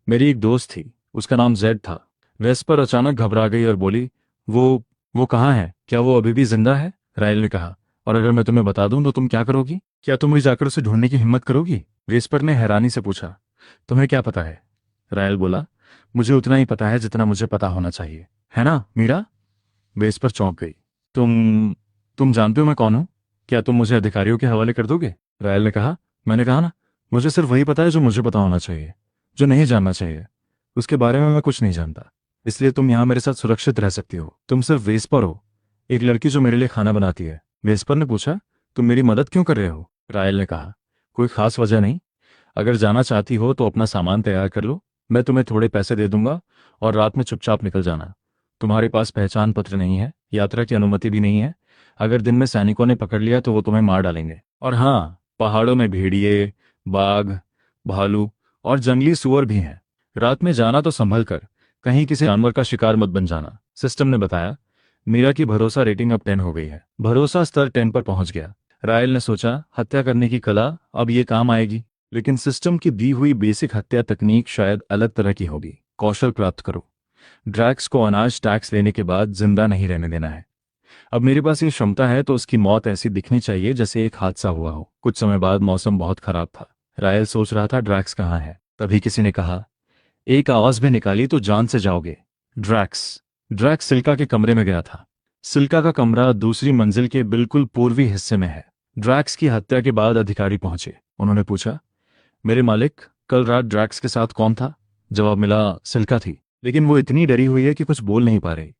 मेरी एक दोस्त थी, उसका नाम जेड था। वेस्पर अचानक घबरा गई और बोली, वो कहाँ है? क्या वो अभी भी जिंदा है? रायल ने कहा, और अगर मैं तुम्हें बता दूं तो तुम क्या करोगी? क्या तुम भी जाकर उसे ढूंढने की हिम्मत करोगी? वेस्पर ने हैरानी से पूछा, तुम्हें क्या पता है? रायल बोला, मुझे उतना ही पता है जितना मुझे पता होना चाहिए, है ना मीरा? वेस्पर चौंक गई। तुम तुम जानते हो मैं कौन हूं? क्या तुम मुझे अधिकारियों के हवाले कर दोगे? रायल ने कहा, मैंने कहा ना, मुझे सिर्फ वही पता है जो मुझे पता होना चाहिए। जो नहीं जानना चाहिए उसके बारे में मैं कुछ नहीं जानता। इसलिए तुम यहाँ मेरे साथ सुरक्षित रह सकती हो। तुम सिर्फ वेस्पर हो, एक लड़की जो मेरे लिए खाना बनाती है। वेस्पर ने पूछा, तुम मेरी मदद क्यों कर रहे हो? रायल ने कहा, कोई खास वजह नहीं। अगर जाना चाहती हो तो अपना सामान तैयार कर लो, मैं तुम्हें थोड़े पैसे दे दूंगा और रात में चुपचाप निकल जाना। तुम्हारे पास पहचान पत्र नहीं है, यात्रा की अनुमति भी नहीं है। अगर दिन में सैनिकों ने पकड़ लिया तो वो तुम्हें मार डालेंगे। और हाँ, पहाड़ों में भेड़िए, बाघ, भालू और जंगली सुअर भी हैं। रात में जाना तो संभल कर, कहीं किसी जानवर का शिकार मत बन जाना। सिस्टम ने बताया। मीरा की भरोसा रेटिंग अब 10 हो गई है। भरोसा स्तर 10 पर पहुंच गया। रायल ने सोचा, हत्या करने की कला अब ये काम आएगी। लेकिन सिस्टम की दी हुई बेसिक हत्या तकनीक शायद अलग तरह की होगी। कौशल प्राप्त करो। ड्रैक्स को अनाज टैक्स लेने के बाद जिंदा नहीं रहने देना है। अब मेरे पास ये क्षमता है तो उसकी मौत ऐसी दिखनी चाहिए जैसे एक हादसा हुआ हो। कुछ समय बाद मौसम बहुत खराब था। रायल सोच रहा था ड्रैक्स कहाँ है। तभी किसी ने कहा, एक आवाज भी निकाली तो जान से जाओगे। ड्रैक्स। ड्रैक्स सिल्का के कमरे में गया था। सिल्का का कमरा दूसरी मंजिल के बिल्कुल पूर्वी हिस्से में है। ड्रैक्स की हत्या के बाद अधिकारी पहुंचे। उन्होंने पूछा, मेरे मालिक, कल रात ड्रैक्स के साथ कौन था? जवाब मिला, सिल्का थी, लेकिन वो इतनी डरी हुई है कि कुछ बोल नहीं पा रही।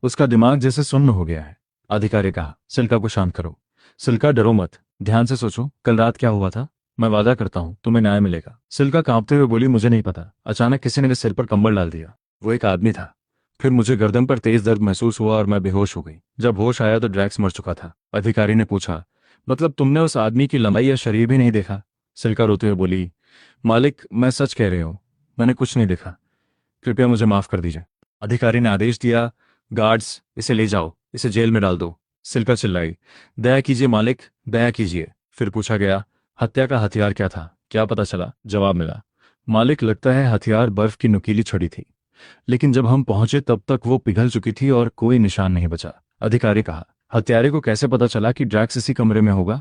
उसका दिमाग जैसे सुन्न हो गया है। अधिकारी कहा, सिल्का को शांत करो। सिल्का, डरो मत, ध्यान से सोचो, कल रात क्या हुआ था? मैं वादा करता हूं तुम्हें न्याय मिलेगा। सिल्का कांपते हुए बोली, मुझे नहीं पता। अचानक किसी ने मेरे सिर पर कंबल डाल दिया। वो एक आदमी था। फिर मुझे गर्दन पर तेज दर्द महसूस हुआ और मैं बेहोश हो गई। जब होश आया तो ड्रैक्स मर चुका था। अधिकारी ने पूछा, मतलब तुमने उस आदमी की लंबाई या शरीर भी नहीं देखा? सिल्का रोते हुए बोली, मालिक, मैं सच कह रही हूँ, मैंने कुछ नहीं देखा। कृपया मुझे माफ कर दीजिए। अधिकारी ने आदेश दिया, गार्ड्स, इसे ले जाओ, इसे जेल में डाल दो। सिल्का चिल्लाई, दया कीजिए मालिक, दया कीजिए। फिर पूछा गया, हत्या का हथियार क्या था? क्या पता चला? जवाब मिला, मालिक, लगता है हथियार बर्फ की नुकीली छड़ी थी, लेकिन जब हम पहुंचे तब तक वो पिघल चुकी थी और कोई निशान नहीं बचा। अधिकारी कहा, हत्यारे को कैसे पता चला कि ड्रैक्स इसी कमरे में होगा,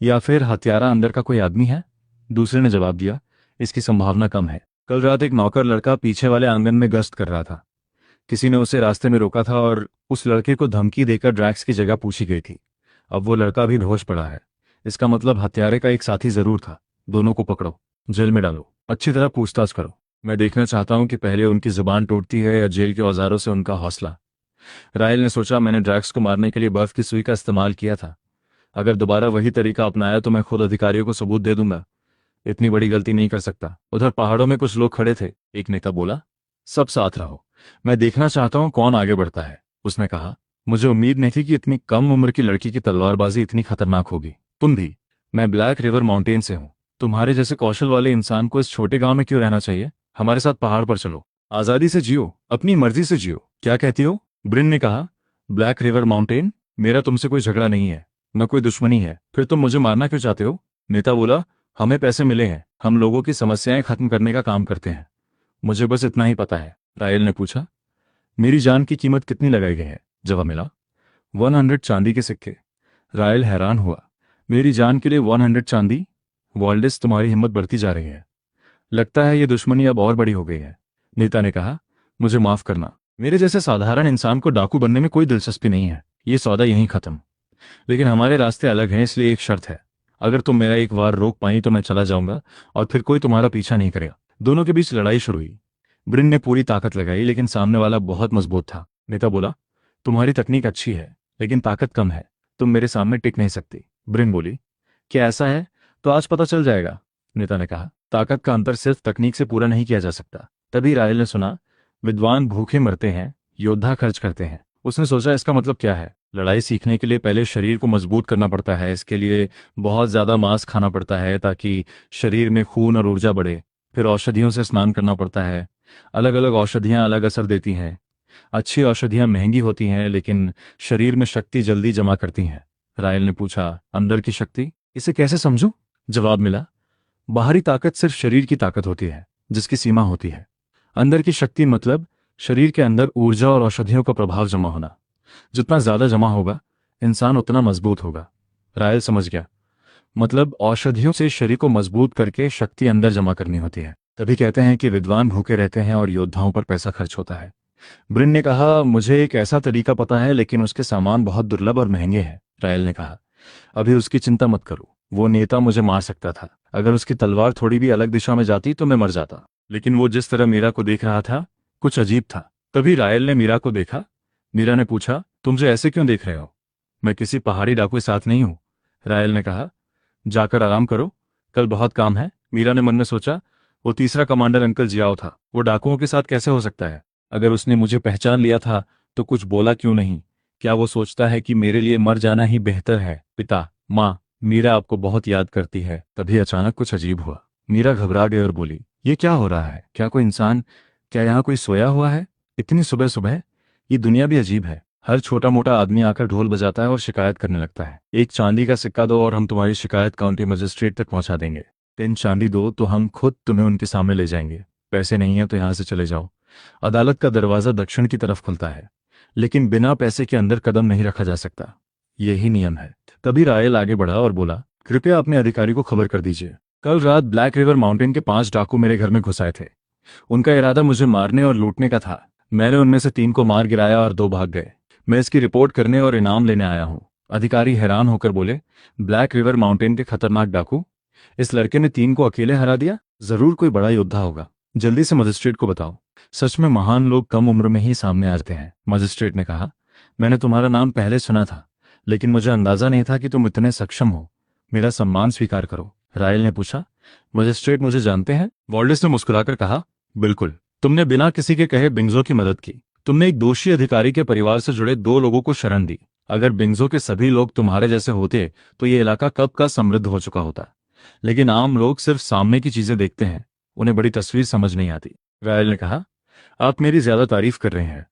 या फिर हत्यारा अंदर का कोई आदमी है? दूसरे ने जवाब दिया, इसकी संभावना कम है। कल रात एक नौकर लड़का पीछे वाले आंगन में गश्त कर रहा था। किसी ने उसे रास्ते में रोका था और उस लड़के को धमकी देकर ड्रैक्स की जगह पूछी गई थी। अब वो लड़का भी बेहोश पड़ा है। इसका मतलब हत्यारे का एक साथी जरूर था। दोनों को पकड़ो, जेल में डालो, अच्छी तरह पूछताछ करो। मैं देखना चाहता हूं कि पहले उनकी जुबान टूटती है या जेल के औजारों से उनका हौसला। रायल ने सोचा, मैंने ड्रैक्स को मारने के लिए बर्फ की सुई का इस्तेमाल किया था। अगर दोबारा वही तरीका अपनाया तो मैं खुद अधिकारियों को सबूत दे दूंगा। इतनी बड़ी गलती नहीं कर सकता। उधर पहाड़ों में कुछ लोग खड़े थे। एक नेता बोला, सब साथ रहो, मैं देखना चाहता हूं कौन आगे बढ़ता है। उसने कहा, मुझे उम्मीद नहीं थी कि इतनी कम उम्र की लड़की की तलवारबाजी इतनी खतरनाक होगी। तुम भी। मैं ब्लैक रिवर माउंटेन से हूं। तुम्हारे जैसे कौशल वाले इंसान को इस छोटे गांव में क्यों रहना चाहिए? हमारे साथ पहाड़ पर चलो, आजादी से जियो, अपनी मर्जी से जियो। क्या कहती हो? ब्रिन ने कहा, ब्लैक रिवर माउंटेन, मेरा तुमसे कोई झगड़ा नहीं है, न कोई दुश्मनी है। फिर तुम मुझे मारना क्यों चाहते हो? नेता बोला, हमें पैसे मिले हैं, हम लोगों की समस्याएं खत्म करने का काम करते हैं। मुझे बस इतना ही पता है। रायल ने पूछा, मेरी जान की कीमत कितनी लगाई गई है? जवाब मिला, 100 चांदी के सिक्के। रायल हैरान हुआ, मेरी जान के लिए 100 चांदी? वॉल्डिस, तुम्हारी हिम्मत बढ़ती जा रही है। लगता है ये दुश्मनी अब और बड़ी हो गई है। नेता ने कहा, मुझे माफ करना, मेरे जैसे साधारण इंसान को डाकू बनने में कोई दिलचस्पी नहीं है। ये सौदा यहीं खत्म। लेकिन हमारे रास्ते अलग हैं, इसलिए एक शर्त है। अगर तुम मेरा एक बार रोक पाई तो मैं चला जाऊंगा और फिर कोई तुम्हारा पीछा नहीं करेगा। दोनों के बीच लड़ाई शुरू हुई। ब्रिन ने पूरी ताकत लगाई, लेकिन सामने वाला बहुत मजबूत था। नेता बोला, तुम्हारी तकनीक अच्छी है, लेकिन ताकत कम है, तुम मेरे सामने टिक नहीं सकती। ब्रिन बोली, क्या ऐसा है? तो आज पता चल जाएगा। नेता ने कहा, ताकत का अंतर सिर्फ तकनीक से पूरा नहीं किया जा सकता। तभी रायल ने सुना, विद्वान भूखे मरते हैं, योद्धा खर्च करते हैं। उसने सोचा, इसका मतलब क्या है? लड़ाई सीखने के लिए पहले शरीर को मजबूत करना पड़ता है। इसके लिए बहुत ज़्यादा मांस खाना पड़ता है ताकि शरीर में खून और ऊर्जा बढ़े। फिर औषधियों से स्नान करना पड़ता है। अलग अलग औषधियाँ अलग असर देती हैं। अच्छी औषधियाँ महंगी होती हैं लेकिन शरीर में शक्ति जल्दी जमा करती हैं। रायल ने पूछा, अंदर की शक्ति, इसे कैसे समझूं? जवाब मिला, बाहरी ताकत सिर्फ शरीर की ताकत होती है जिसकी सीमा होती है। अंदर की शक्ति मतलब शरीर के अंदर ऊर्जा और औषधियों का प्रभाव जमा होना। जितना ज्यादा जमा होगा इंसान उतना मजबूत होगा। रायल समझ गया, मतलब औषधियों से शरीर को मजबूत करके शक्ति अंदर जमा करनी होती है। तभी कहते हैं कि विद्वान भूखे रहते हैं और योद्धाओं पर पैसा खर्च होता है। ब्रिन ने कहा, मुझे एक ऐसा तरीका पता है लेकिन उसके सामान बहुत दुर्लभ और महंगे हैं। रायल ने कहा, अभी उसकी चिंता मत करो। वो नेता मुझे मार सकता था। अगर उसकी तलवार थोड़ी भी अलग दिशा में जाती तो मैं मर जाता। लेकिन वो जिस तरह मीरा को देख रहा था कुछ अजीब था। तभी रायल ने मीरा को देखा। मीरा ने पूछा, तुम मुझे ऐसे क्यों देख रहे हो? मैं किसी पहाड़ी डाकू के साथ नहीं हूं। रायल ने कहा, जाकर आराम करो, कल बहुत काम है। मीरा ने मन में सोचा, वो तीसरा कमांडर अंकल जियाओ था, वो डाकुओं के साथ कैसे हो सकता है? अगर उसने मुझे पहचान लिया था तो कुछ बोला क्यों नहीं? क्या वो सोचता है कि मेरे लिए मर जाना ही बेहतर है? पिता, माँ, मीरा आपको बहुत याद करती है। तभी अचानक कुछ अजीब हुआ। मीरा घबरा गई और बोली, ये क्या हो रहा है? क्या कोई इंसान, क्या यहाँ कोई सोया हुआ है? इतनी सुबह सुबह? ये दुनिया भी अजीब है। हर छोटा मोटा आदमी आकर ढोल बजाता है और शिकायत करने लगता है। एक चांदी का सिक्का दो और हम तुम्हारी शिकायत काउंटी मजिस्ट्रेट तक पहुंचा देंगे। 3 चांदी दो तो हम खुद तुम्हें उनके सामने ले जाएंगे। पैसे नहीं है तो यहाँ से चले जाओ। अदालत का दरवाजा दक्षिण की तरफ खुलता है, लेकिन बिना पैसे के अंदर कदम नहीं रखा जा सकता। यही नियम है। तभी रायल आगे बढ़ा और बोला, कृपया अपने अधिकारी को खबर कर दीजिए। कल रात ब्लैक रिवर माउंटेन के 5 डाकू मेरे घर में घुस आए थे। उनका इरादा मुझे मारने और लूटने का था। मैंने उनमें से 3 को मार गिराया और 2 भाग गए। मैं इसकी रिपोर्ट करने और इनाम लेने आया हूँ। अधिकारी हैरान होकर बोले, ब्लैक रिवर माउंटेन के खतरनाक डाकू? इस लड़के ने 3 को अकेले हरा दिया? जरूर कोई बड़ा योद्धा होगा। जल्दी से मजिस्ट्रेट को बताओ। सच में महान लोग कम उम्र में ही सामने आते हैं। मजिस्ट्रेट ने कहा, मैंने तुम्हारा नाम पहले सुना था लेकिन मुझे अंदाजा नहीं था कि तुम इतने सक्षम हो। मेरा सम्मान स्वीकार करो। रायल ने पूछा, मजिस्ट्रेट मुझे जानते हैं? वॉल्डेस ने मुस्कुराकर कहा, बिल्कुल। तुमने बिना किसी के कहे बिंगजो की मदद की। तुमने एक दोषी अधिकारी के परिवार से जुड़े 2 लोगों को शरण दी। अगर बिंगजो के सभी लोग तुम्हारे जैसे होते तो ये इलाका कब का समृद्ध हो चुका होता। लेकिन आम लोग सिर्फ सामने की चीजें देखते हैं, उन्हें बड़ी तस्वीर समझ नहीं आती। रायल ने कहा, आप मेरी ज्यादा तारीफ कर रहे हैं।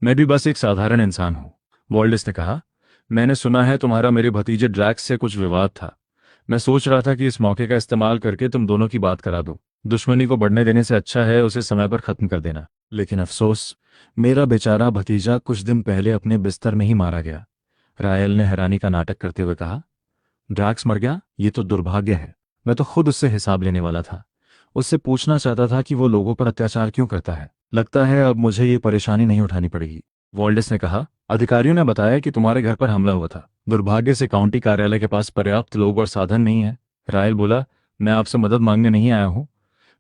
मैं भी बस एक साधारण इंसान हूं। वॉल्डेस ने कहा, मैंने सुना है तुम्हारा मेरे भतीजे ड्रैक्स से कुछ विवाद था। मैं सोच रहा था कि इस मौके का इस्तेमाल करके तुम दोनों की बात करा दूं। दुश्मनी को बढ़ने देने से अच्छा है उसे समय पर खत्म कर देना। लेकिन अफसोस, मेरा बेचारा भतीजा कुछ दिन पहले अपने बिस्तर में ही मारा गया। रायल ने हैरानी का नाटक करते हुए कहा, ड्रैक्स मर गया? ये तो दुर्भाग्य है। मैं तो खुद उससे हिसाब लेने वाला था। उससे पूछना चाहता था कि वो लोगों पर अत्याचार क्यों करता है। लगता है अब मुझे ये परेशानी नहीं उठानी पड़ेगी। वॉल्डेस ने कहा, अधिकारियों ने बताया कि तुम्हारे घर पर हमला हुआ था। दुर्भाग्य से काउंटी कार्यालय के पास पर्याप्त लोग और साधन नहीं है। रायल बोला, मैं आपसे मदद मांगने नहीं आया हूँ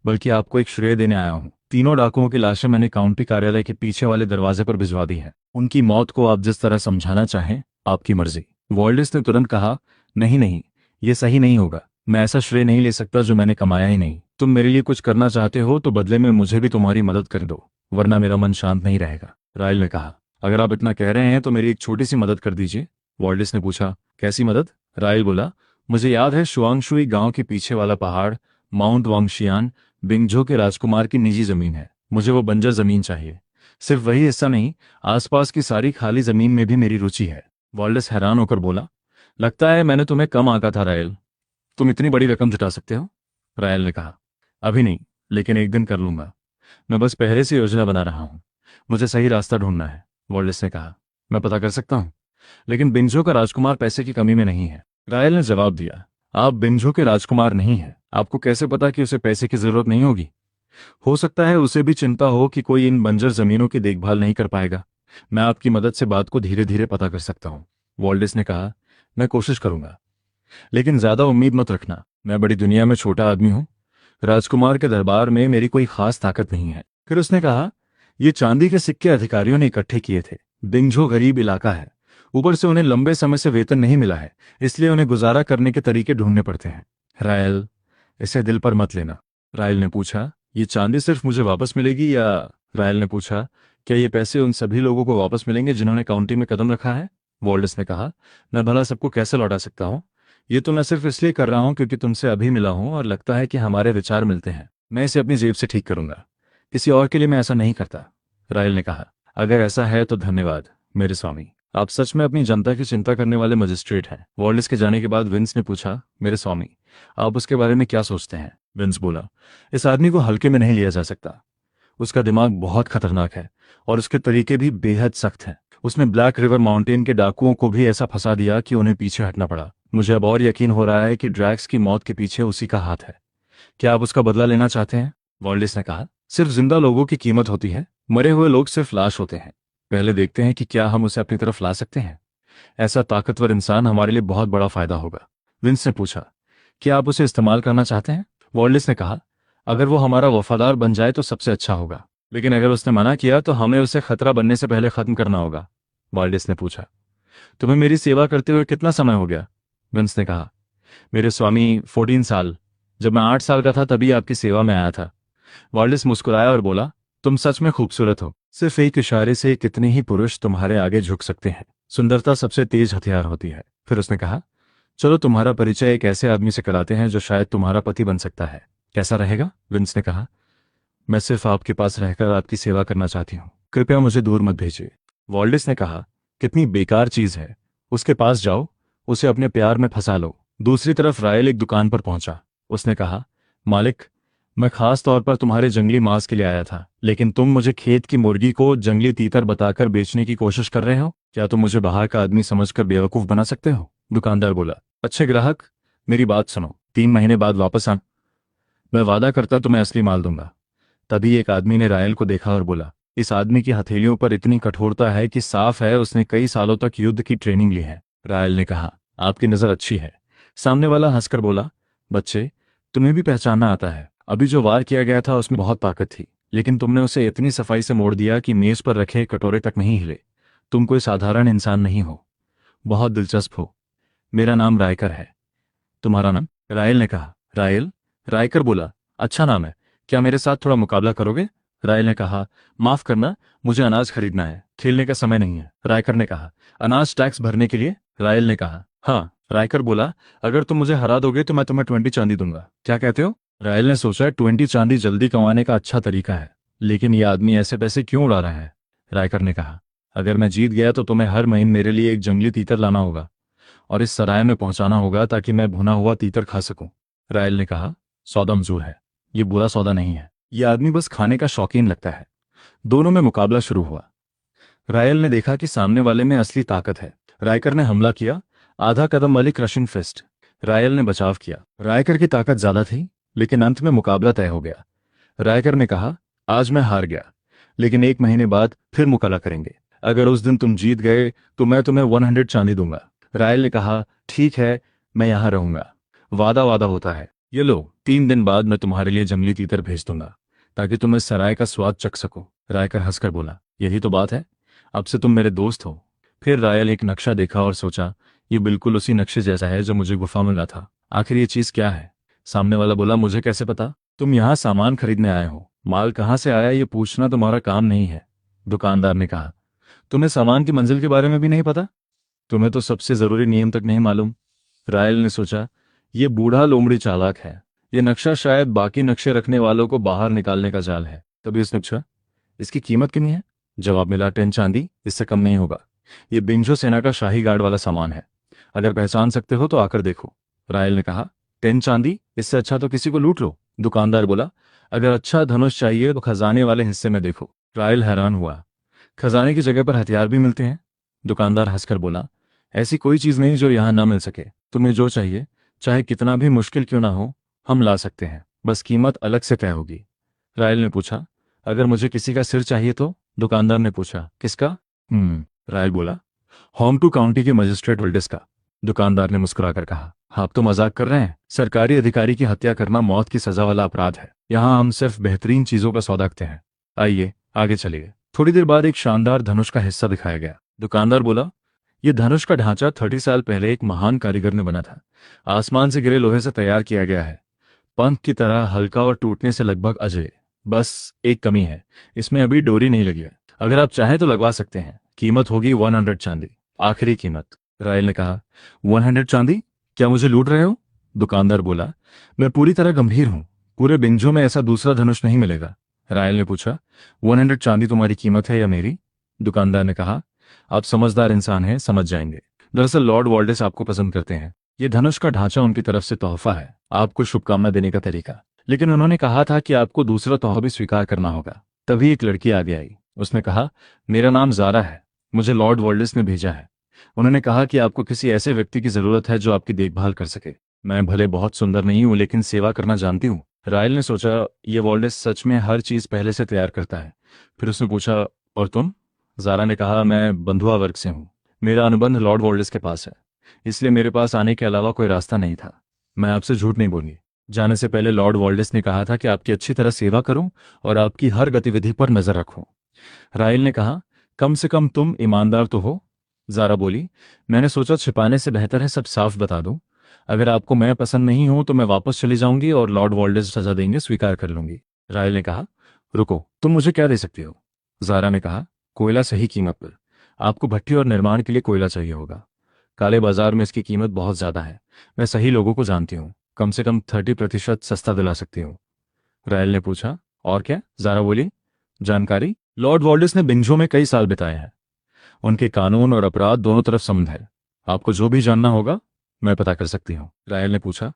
बल्कि आपको एक श्रेय देने आया हूँ। 3 डाकुओं की लाशें मैंने काउंटी कार्यालय के पीछे वाले दरवाजे पर भिजवा दी है। उनकी मौत को आप जिस तरह समझाना चाहें, आपकी मर्जी। वॉल्डेस ने तुरंत कहा, नहीं नहीं, ये सही नहीं होगा। मैं ऐसा श्रेय नहीं ले सकता जो मैंने कमाया ही नहीं। तुम मेरे लिए कुछ करना चाहते हो तो बदले में मुझे भी तुम्हारी मदद कर दो, वरना मेरा मन शांत नहीं रहेगा। रायल ने कहा, अगर आप इतना कह रहे हैं तो मेरी एक छोटी सी मदद कर दीजिए। वॉल्डेस ने पूछा, कैसी मदद? रायल बोला, मुझे याद है शुआंगशुई गांव के पीछे वाला पहाड़ माउंट वांगशियान बिंगझो के राजकुमार की निजी जमीन है। मुझे वो बंजर जमीन चाहिए। सिर्फ वही हिस्सा नहीं, आसपास की सारी खाली जमीन में भी मेरी रुचि है। वॉल्डेस हैरान होकर बोला, लगता है मैंने तुम्हें कम आंका था रायल। तुम इतनी बड़ी रकम जुटा सकते हो? रायल ने कहा, अभी नहीं, लेकिन एक दिन कर लूंगा। मैं बस पहले से योजना बना रहा हूँ। मुझे सही रास्ता ढूंढना है। वॉल्डेस ने कहा, मैं पता कर सकता हूँ, लेकिन बिंजो का राजकुमार पैसे की कमी में नहीं है। रायल ने जवाब दिया, आप बिंजो के राजकुमार नहीं हैं। आपको कैसे पता कि उसे पैसे की जरूरत नहीं होगी? हो सकता है उसे भी चिंता हो कि कोई इन बंजर जमीनों की देखभाल नहीं कर पाएगा। मैं आपकी मदद से बात को धीरे धीरे पता कर सकता हूँ। वॉल्डेस ने कहा, मैं कोशिश करूंगा, लेकिन ज्यादा उम्मीद मत रखना। मैं बड़ी दुनिया में छोटा आदमी हूँ। राजकुमार के दरबार में मेरी कोई खास ताकत नहीं है। फिर उसने कहा, ये चांदी के सिक्के अधिकारियों ने इकट्ठे किए थे। बिंगझो गरीब इलाका है, ऊपर से उन्हें लंबे समय से वेतन नहीं मिला है, इसलिए उन्हें गुजारा करने के तरीके ढूंढने पड़ते हैं। रायल, इसे दिल पर मत लेना। रायल ने पूछा, ये चांदी सिर्फ मुझे वापस मिलेगी या? रायल ने पूछा, क्या ये पैसे उन सभी लोगों को वापस मिलेंगे जिन्होंने काउंटी में कदम रखा है? वॉल्डस ने कहा, मैं भला सबको कैसे लौटा सकता हूँ? ये तो मैं सिर्फ इसलिए कर रहा हूँ क्योंकि तुमसे अभी मिला हूँ और लगता है कि हमारे विचार मिलते हैं। मैं इसे अपनी जेब से ठीक करूंगा, किसी और के लिए मैं ऐसा नहीं करता। रायल ने कहा, अगर ऐसा है तो धन्यवाद मेरे स्वामी, आप सच में अपनी जनता की चिंता करने वाले मजिस्ट्रेट हैं। वॉल्डस के जाने के बाद विंस ने पूछा, मेरे स्वामी, आप उसके बारे में क्या सोचते हैं? विंस बोला, इस आदमी को हल्के में नहीं लिया जा सकता। उसका दिमाग बहुत खतरनाक है और उसके तरीके भी बेहद सख्त हैं। उसने ब्लैक रिवर माउंटेन के डाकुओं को भी ऐसा फंसा दिया कि उन्हें पीछे हटना पड़ा। मुझे अब और यकीन हो रहा है कि ड्रैक्स की मौत के पीछे उसी का हाथ है। क्या आप उसका बदला लेना चाहते हैं? वॉल्डिस ने कहा, सिर्फ जिंदा लोगों की कीमत होती है, मरे हुए लोग सिर्फ लाश होते हैं। पहले देखते हैं कि क्या हम उसे अपनी तरफ ला सकते हैं। ऐसा ताकतवर इंसान हमारे लिए बहुत बड़ा फायदा होगा। विंस ने पूछा, क्या आप उसे इस्तेमाल करना चाहते हैं? वॉल्डिस ने कहा, अगर वो हमारा वफादार बन जाए तो सबसे अच्छा होगा, लेकिन अगर उसने मना किया तो हमें उसे खतरा बनने से पहले खत्म करना होगा। वॉल्डिस ने पूछा, तुम्हें मेरी सेवा करते हुए कितना समय हो गया? विंस ने कहा, मेरे स्वामी 14 साल। जब मैं 8 साल का था तभी आपकी सेवा में आया था। वॉल्डिस मुस्कुराया और बोला, तुम सच में खूबसूरत हो। सिर्फ एक इशारे से कितने ही पुरुष तुम्हारे आगे झुक सकते हैं। सुंदरता सबसे तेज हथियार होती है। फिर उसने कहा, चलो तुम्हारा परिचय एक ऐसे आदमी से कराते हैं जो शायद तुम्हारा पति बन सकता है। कैसा रहेगा? विंस ने कहा, मैं सिर्फ आपके पास रहकर आपकी सेवा करना चाहती हूँ, कृपया मुझे दूर मत भेजिए। वॉल्डिस ने कहा, कितनी बेकार चीज है। उसके पास जाओ, उसे अपने प्यार में फंसा लो। दूसरी तरफ रायल एक दुकान पर पहुंचा। उसने कहा, मालिक, मैं खास तौर पर तुम्हारे जंगली मांस के लिए आया था, लेकिन तुम मुझे खेत की मुर्गी को जंगली तीतर बताकर बेचने की कोशिश कर रहे हो। क्या तुम मुझे बाहर का आदमी समझकर बेवकूफ बना सकते हो? दुकानदार बोला, अच्छे ग्राहक, मेरी बात सुनो, 3 महीने बाद वापस आ, मैं वादा करता तुम्हें असली माल दूंगा। तभी एक आदमी ने रायल को देखा और बोला, इस आदमी की हथेलियों पर इतनी कठोरता है कि साफ है उसने कई सालों तक युद्ध की ट्रेनिंग ली है। रायल ने कहा, आपकी नजर अच्छी है। सामने वाला हंसकर बोला, बच्चे, तुम्हें भी पहचानना आता है। अभी जो वार किया गया था उसमें बहुत ताकत थी, लेकिन तुमने उसे इतनी सफाई से मोड़ दिया कि मेज पर रखे कटोरे तक नहीं हिले। तुम कोई साधारण इंसान नहीं हो, बहुत दिलचस्प हो। मेरा नाम रायकर है। तुम्हारा नाम? रायल ने कहा, रायल? रायकर बोला, अच्छा नाम है, क्या मेरे साथ थोड़ा मुकाबला करोगे? रायल ने कहा, माफ करना, मुझे अनाज खरीदना है, खेलने का समय नहीं है। रायकर ने कहा, अनाज टैक्स भरने के लिए? रायल ने कहा, हाँ। रायकर बोला, अगर तुम मुझे हरा दोगे तो मैं तुम्हें 20 चांदी दूंगा। क्या कहते हो? रायल ने सोचा, 20 चांदी जल्दी कमाने का अच्छा तरीका है, लेकिन यह आदमी ऐसे पैसे क्यों उड़ा रहा है? रायकर ने कहा, अगर मैं जीत गया तो तुम्हें हर महीने मेरे लिए एक जंगली तीतर लाना होगा और इस सराय में पहुंचाना होगा ताकि मैं भुना हुआ तीतर खा सकूं। रायल ने कहा, सौदा मंजूर है, ये बुरा सौदा नहीं है। यह आदमी बस खाने का शौकीन लगता है। दोनों में मुकाबला शुरू हुआ। रायल ने देखा कि सामने वाले में असली ताकत है। रायकर ने हमला किया, आधा कदम वाली क्रशिंग फिस्ट। रायल ने बचाव किया। रायकर की ताकत ज्यादा थी, लेकिन अंत में मुकाबला तय हो गया। रायकर ने कहा, आज मैं हार गया, लेकिन 1 महीने बाद फिर मुकाबला करेंगे। अगर उस दिन तुम जीत गए तो मैं तुम्हें 100 चांदी दूंगा। रायल ने कहा, ठीक है, मैं यहां रहूंगा, वादा वादा होता है। ये लो, 3 दिन बाद मैं तुम्हारे लिए जंगली तीतर भेज दूंगा ताकि तुम इस सराय का स्वाद चख सको। रायकर हंसकर बोला, यही तो बात है, अब से तुम मेरे दोस्त हो। फिर रायल एक नक्शा देखा और सोचा, ये बिल्कुल उसी नक्शे जैसा है जो मुझे गुफा में मिला था। आखिर ये चीज क्या है? सामने वाला बोला, मुझे कैसे पता? तुम यहाँ सामान खरीदने आए हो, माल कहाँ से आया ये पूछना तुम्हारा काम नहीं है। दुकानदार ने कहा, तुम्हें सामान की मंजिल के बारे में भी नहीं पता? तुम्हें तो सबसे जरूरी नियम तक नहीं मालूम। रायल ने सोचा, ये बूढ़ा लोमड़ी चालाक है, ये नक्शा शायद बाकी नक्शे रखने वालों को बाहर निकालने का जाल है। तभी उसने पूछा, इसकी कीमत कितनी है? जवाब मिला, 10 चांदी, इससे कम नहीं होगा। ये बिंजो सेना का शाही गार्ड वाला सामान है, अगर पहचान सकते हो तो आकर देखो। रायल ने कहा, 10 चांदी, इससे अच्छा तो किसी को लूट लो। दुकानदार बोला, अगर अच्छा धनुष चाहिए तो खजाने वाले हिस्से में देखो। रायल हैरान हुआ, खजाने की जगह पर हथियार भी मिलते हैं? दुकानदार हंसकर बोला, ऐसी कोई चीज नहीं जो यहां ना मिल सके। तुम्हें जो चाहिए, चाहे कितना भी मुश्किल क्यों ना हो, हम ला सकते हैं, बस कीमत अलग से तय होगी। रायल ने पूछा, अगर मुझे किसी का सिर चाहिए तो? दुकानदार ने पूछा, किसका? रायल बोला, होम टू काउंटी के मजिस्ट्रेट वोल्डिस का। दुकानदार ने मुस्कुराकर कहा, आप तो मजाक कर रहे हैं, सरकारी अधिकारी की हत्या करना मौत की सजा वाला अपराध है। यहाँ हम सिर्फ बेहतरीन चीजों का सौदा रखते हैं। आइए आगे चलिए। थोड़ी देर बाद एक शानदार धनुष का हिस्सा दिखाया गया। दुकानदार बोला, यह धनुष का ढांचा 30 साल पहले एक महान कारीगर ने बना था। आसमान से गिरे लोहे से तैयार किया गया है, पंख की तरह हल्का और टूटने से लगभग अजय। बस एक कमी है, इसमें अभी डोरी नहीं लगी है। अगर आप चाहें तो लगवा सकते हैं, कीमत होगी 100 चांदी। आखिरी कीमत। रायल ने कहा, 100 चांदी? क्या मुझे लूट रहे हो? दुकानदार बोला, मैं पूरी तरह गंभीर हूं। पूरे बिंजो में ऐसा दूसरा धनुष नहीं मिलेगा। रायल ने पूछा, 100 चांदी तुम्हारी कीमत है या मेरी? दुकानदार ने कहा, आप समझदार इंसान हैं, समझ जाएंगे। दरअसल लॉर्ड वॉल्डेस आपको पसंद करते हैं। ये धनुष का ढांचा उनकी तरफ से तोहफा है, आपको शुभकामना देने का तरीका। लेकिन उन्होंने कहा था कि आपको दूसरा तोहफा भी स्वीकार करना होगा। तभी एक लड़की आगे आई। उसने कहा, मेरा नाम जारा है, मुझे लॉर्ड वॉल्डेस ने भेजा है। उन्होंने कहा कि आपको किसी ऐसे व्यक्ति की जरूरत है जो आपकी देखभाल कर सके। मैं भले बहुत सुंदर नहीं हूं, लेकिन सेवा करना जानती हूँ। रायल ने सोचा, ये वॉल्डेस सच में हर चीज पहले से तैयार करता है। फिर उसने पूछा, और तुम? जारा ने कहा, मैं बंधुआ वर्ग से हूँ। मेरा अनुबंध लॉर्ड वॉल्डेस के पास है, इसलिए मेरे पास आने के अलावा कोई रास्ता नहीं था। मैं आपसे झूठ नहीं बोली। जाने से पहले लॉर्ड वॉल्डेस ने कहा था कि आपकी अच्छी तरह सेवा करूं और आपकी हर गतिविधि पर नजर रखूं। रायल ने कहा, कम से कम तुम ईमानदार तो हो? जारा बोली, मैंने सोचा छिपाने से बेहतर है सब साफ बता दूं। अगर आपको मैं पसंद नहीं हूं तो मैं वापस चली जाऊंगी और लॉर्ड वॉल्डेस सजा देंगे, स्वीकार कर लूंगी। रायल ने कहा, रुको, तुम मुझे क्या दे सकती हो? जारा ने कहा, कोयला सही कीमत पर। आपको भट्ठी और निर्माण के लिए कोयला चाहिए होगा। काले बाजार में इसकी कीमत बहुत ज्यादा है। मैं सही लोगों को जानती हूँ, कम से कम 30% सस्ता दिला सकती हूँ। रायल ने पूछा, और क्या? जारा बोली, जानकारी। लॉर्ड वॉल्डेस ने बिंजो में कई साल बिताए हैं। उनके कानून और अपराध दोनों तरफ समझ है। आपको जो भी जानना होगा मैं पता कर सकती हूँ। रायल ने पूछा,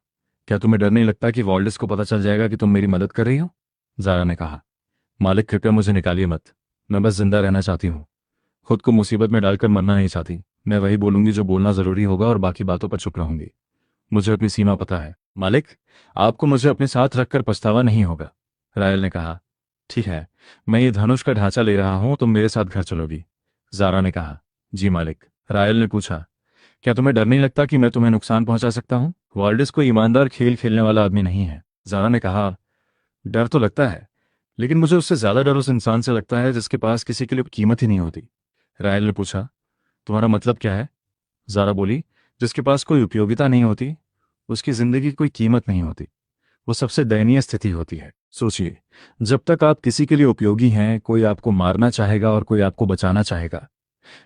क्या तुम्हें डर नहीं लगता कि वॉल्डेस को पता चल जाएगा कि तुम मेरी मदद कर रही हो? जारा ने कहा, मालिक कृपया मुझे निकालिए मत। मैं बस जिंदा रहना चाहती हूँ, खुद को मुसीबत में डालकर मरना नहीं चाहती। मैं वही बोलूंगी जो बोलना जरूरी होगा और बाकी बातों पर चुप रहूंगी। मुझे अपनी सीमा पता है। मालिक, आपको मुझे अपने साथ रखकर पछतावा नहीं होगा। रायल ने कहा, ठीक है, मैं ये धनुष का ढांचा ले रहा हूं, तुम मेरे साथ घर चलोगी? जारा ने कहा, जी मालिक। रायल ने पूछा, क्या तुम्हें डर नहीं लगता कि मैं तुम्हें नुकसान पहुंचा सकता हूं? वॉल्डेस कोई ईमानदार खेल खेलने वाला आदमी नहीं है। जारा ने कहा, डर तो लगता है, लेकिन मुझे उससे ज्यादा डर उस इंसान से लगता है जिसके पास किसी के लिए कीमत ही नहीं होती। रायल ने पूछा, तुम्हारा मतलब क्या है? जारा बोली, जिसके पास कोई उपयोगिता नहीं होती, उसकी जिंदगी की कोई कीमत नहीं होती। वो सबसे दयनीय स्थिति होती है। सोचिए, जब तक आप किसी के लिए उपयोगी हैं, कोई आपको मारना चाहेगा और कोई आपको बचाना चाहेगा।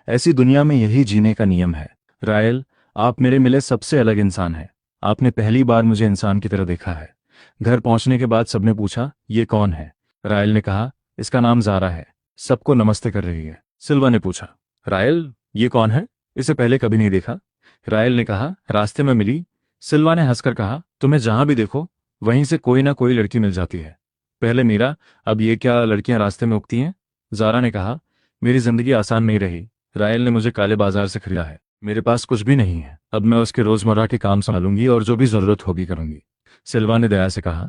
ऐसी दुनिया में यही जीने का नियम है। रायल, आप मेरे मिले सबसे अलग इंसान हैं। आपने पहली बार मुझे इंसान की तरह देखा है। घर पहुंचने के बाद सबने पूछा, ये कौन है? रायल ने कहा, इसका नाम जारा है, सबको नमस्ते कर रही है। सिल्वा ने पूछा, रायल, ये कौन है? इसे पहले कभी नहीं देखा। रायल ने कहा, रास्ते में मिली। सिल्वा ने हंसकर कहा, तुम्हें जहां भी देखो वहीं से कोई ना कोई लड़की मिल जाती है। पहले मीरा, अब ये क्या लड़कियां रास्ते में उगती हैं? जारा ने कहा, मेरी जिंदगी आसान नहीं रही। रायल ने मुझे काले बाजार से खरीदा है। मेरे पास कुछ भी नहीं है। अब मैं उसके रोजमर्रा के काम संभालूंगी और जो भी जरूरत होगी करूंगी। सिल्वा ने दया से कहा,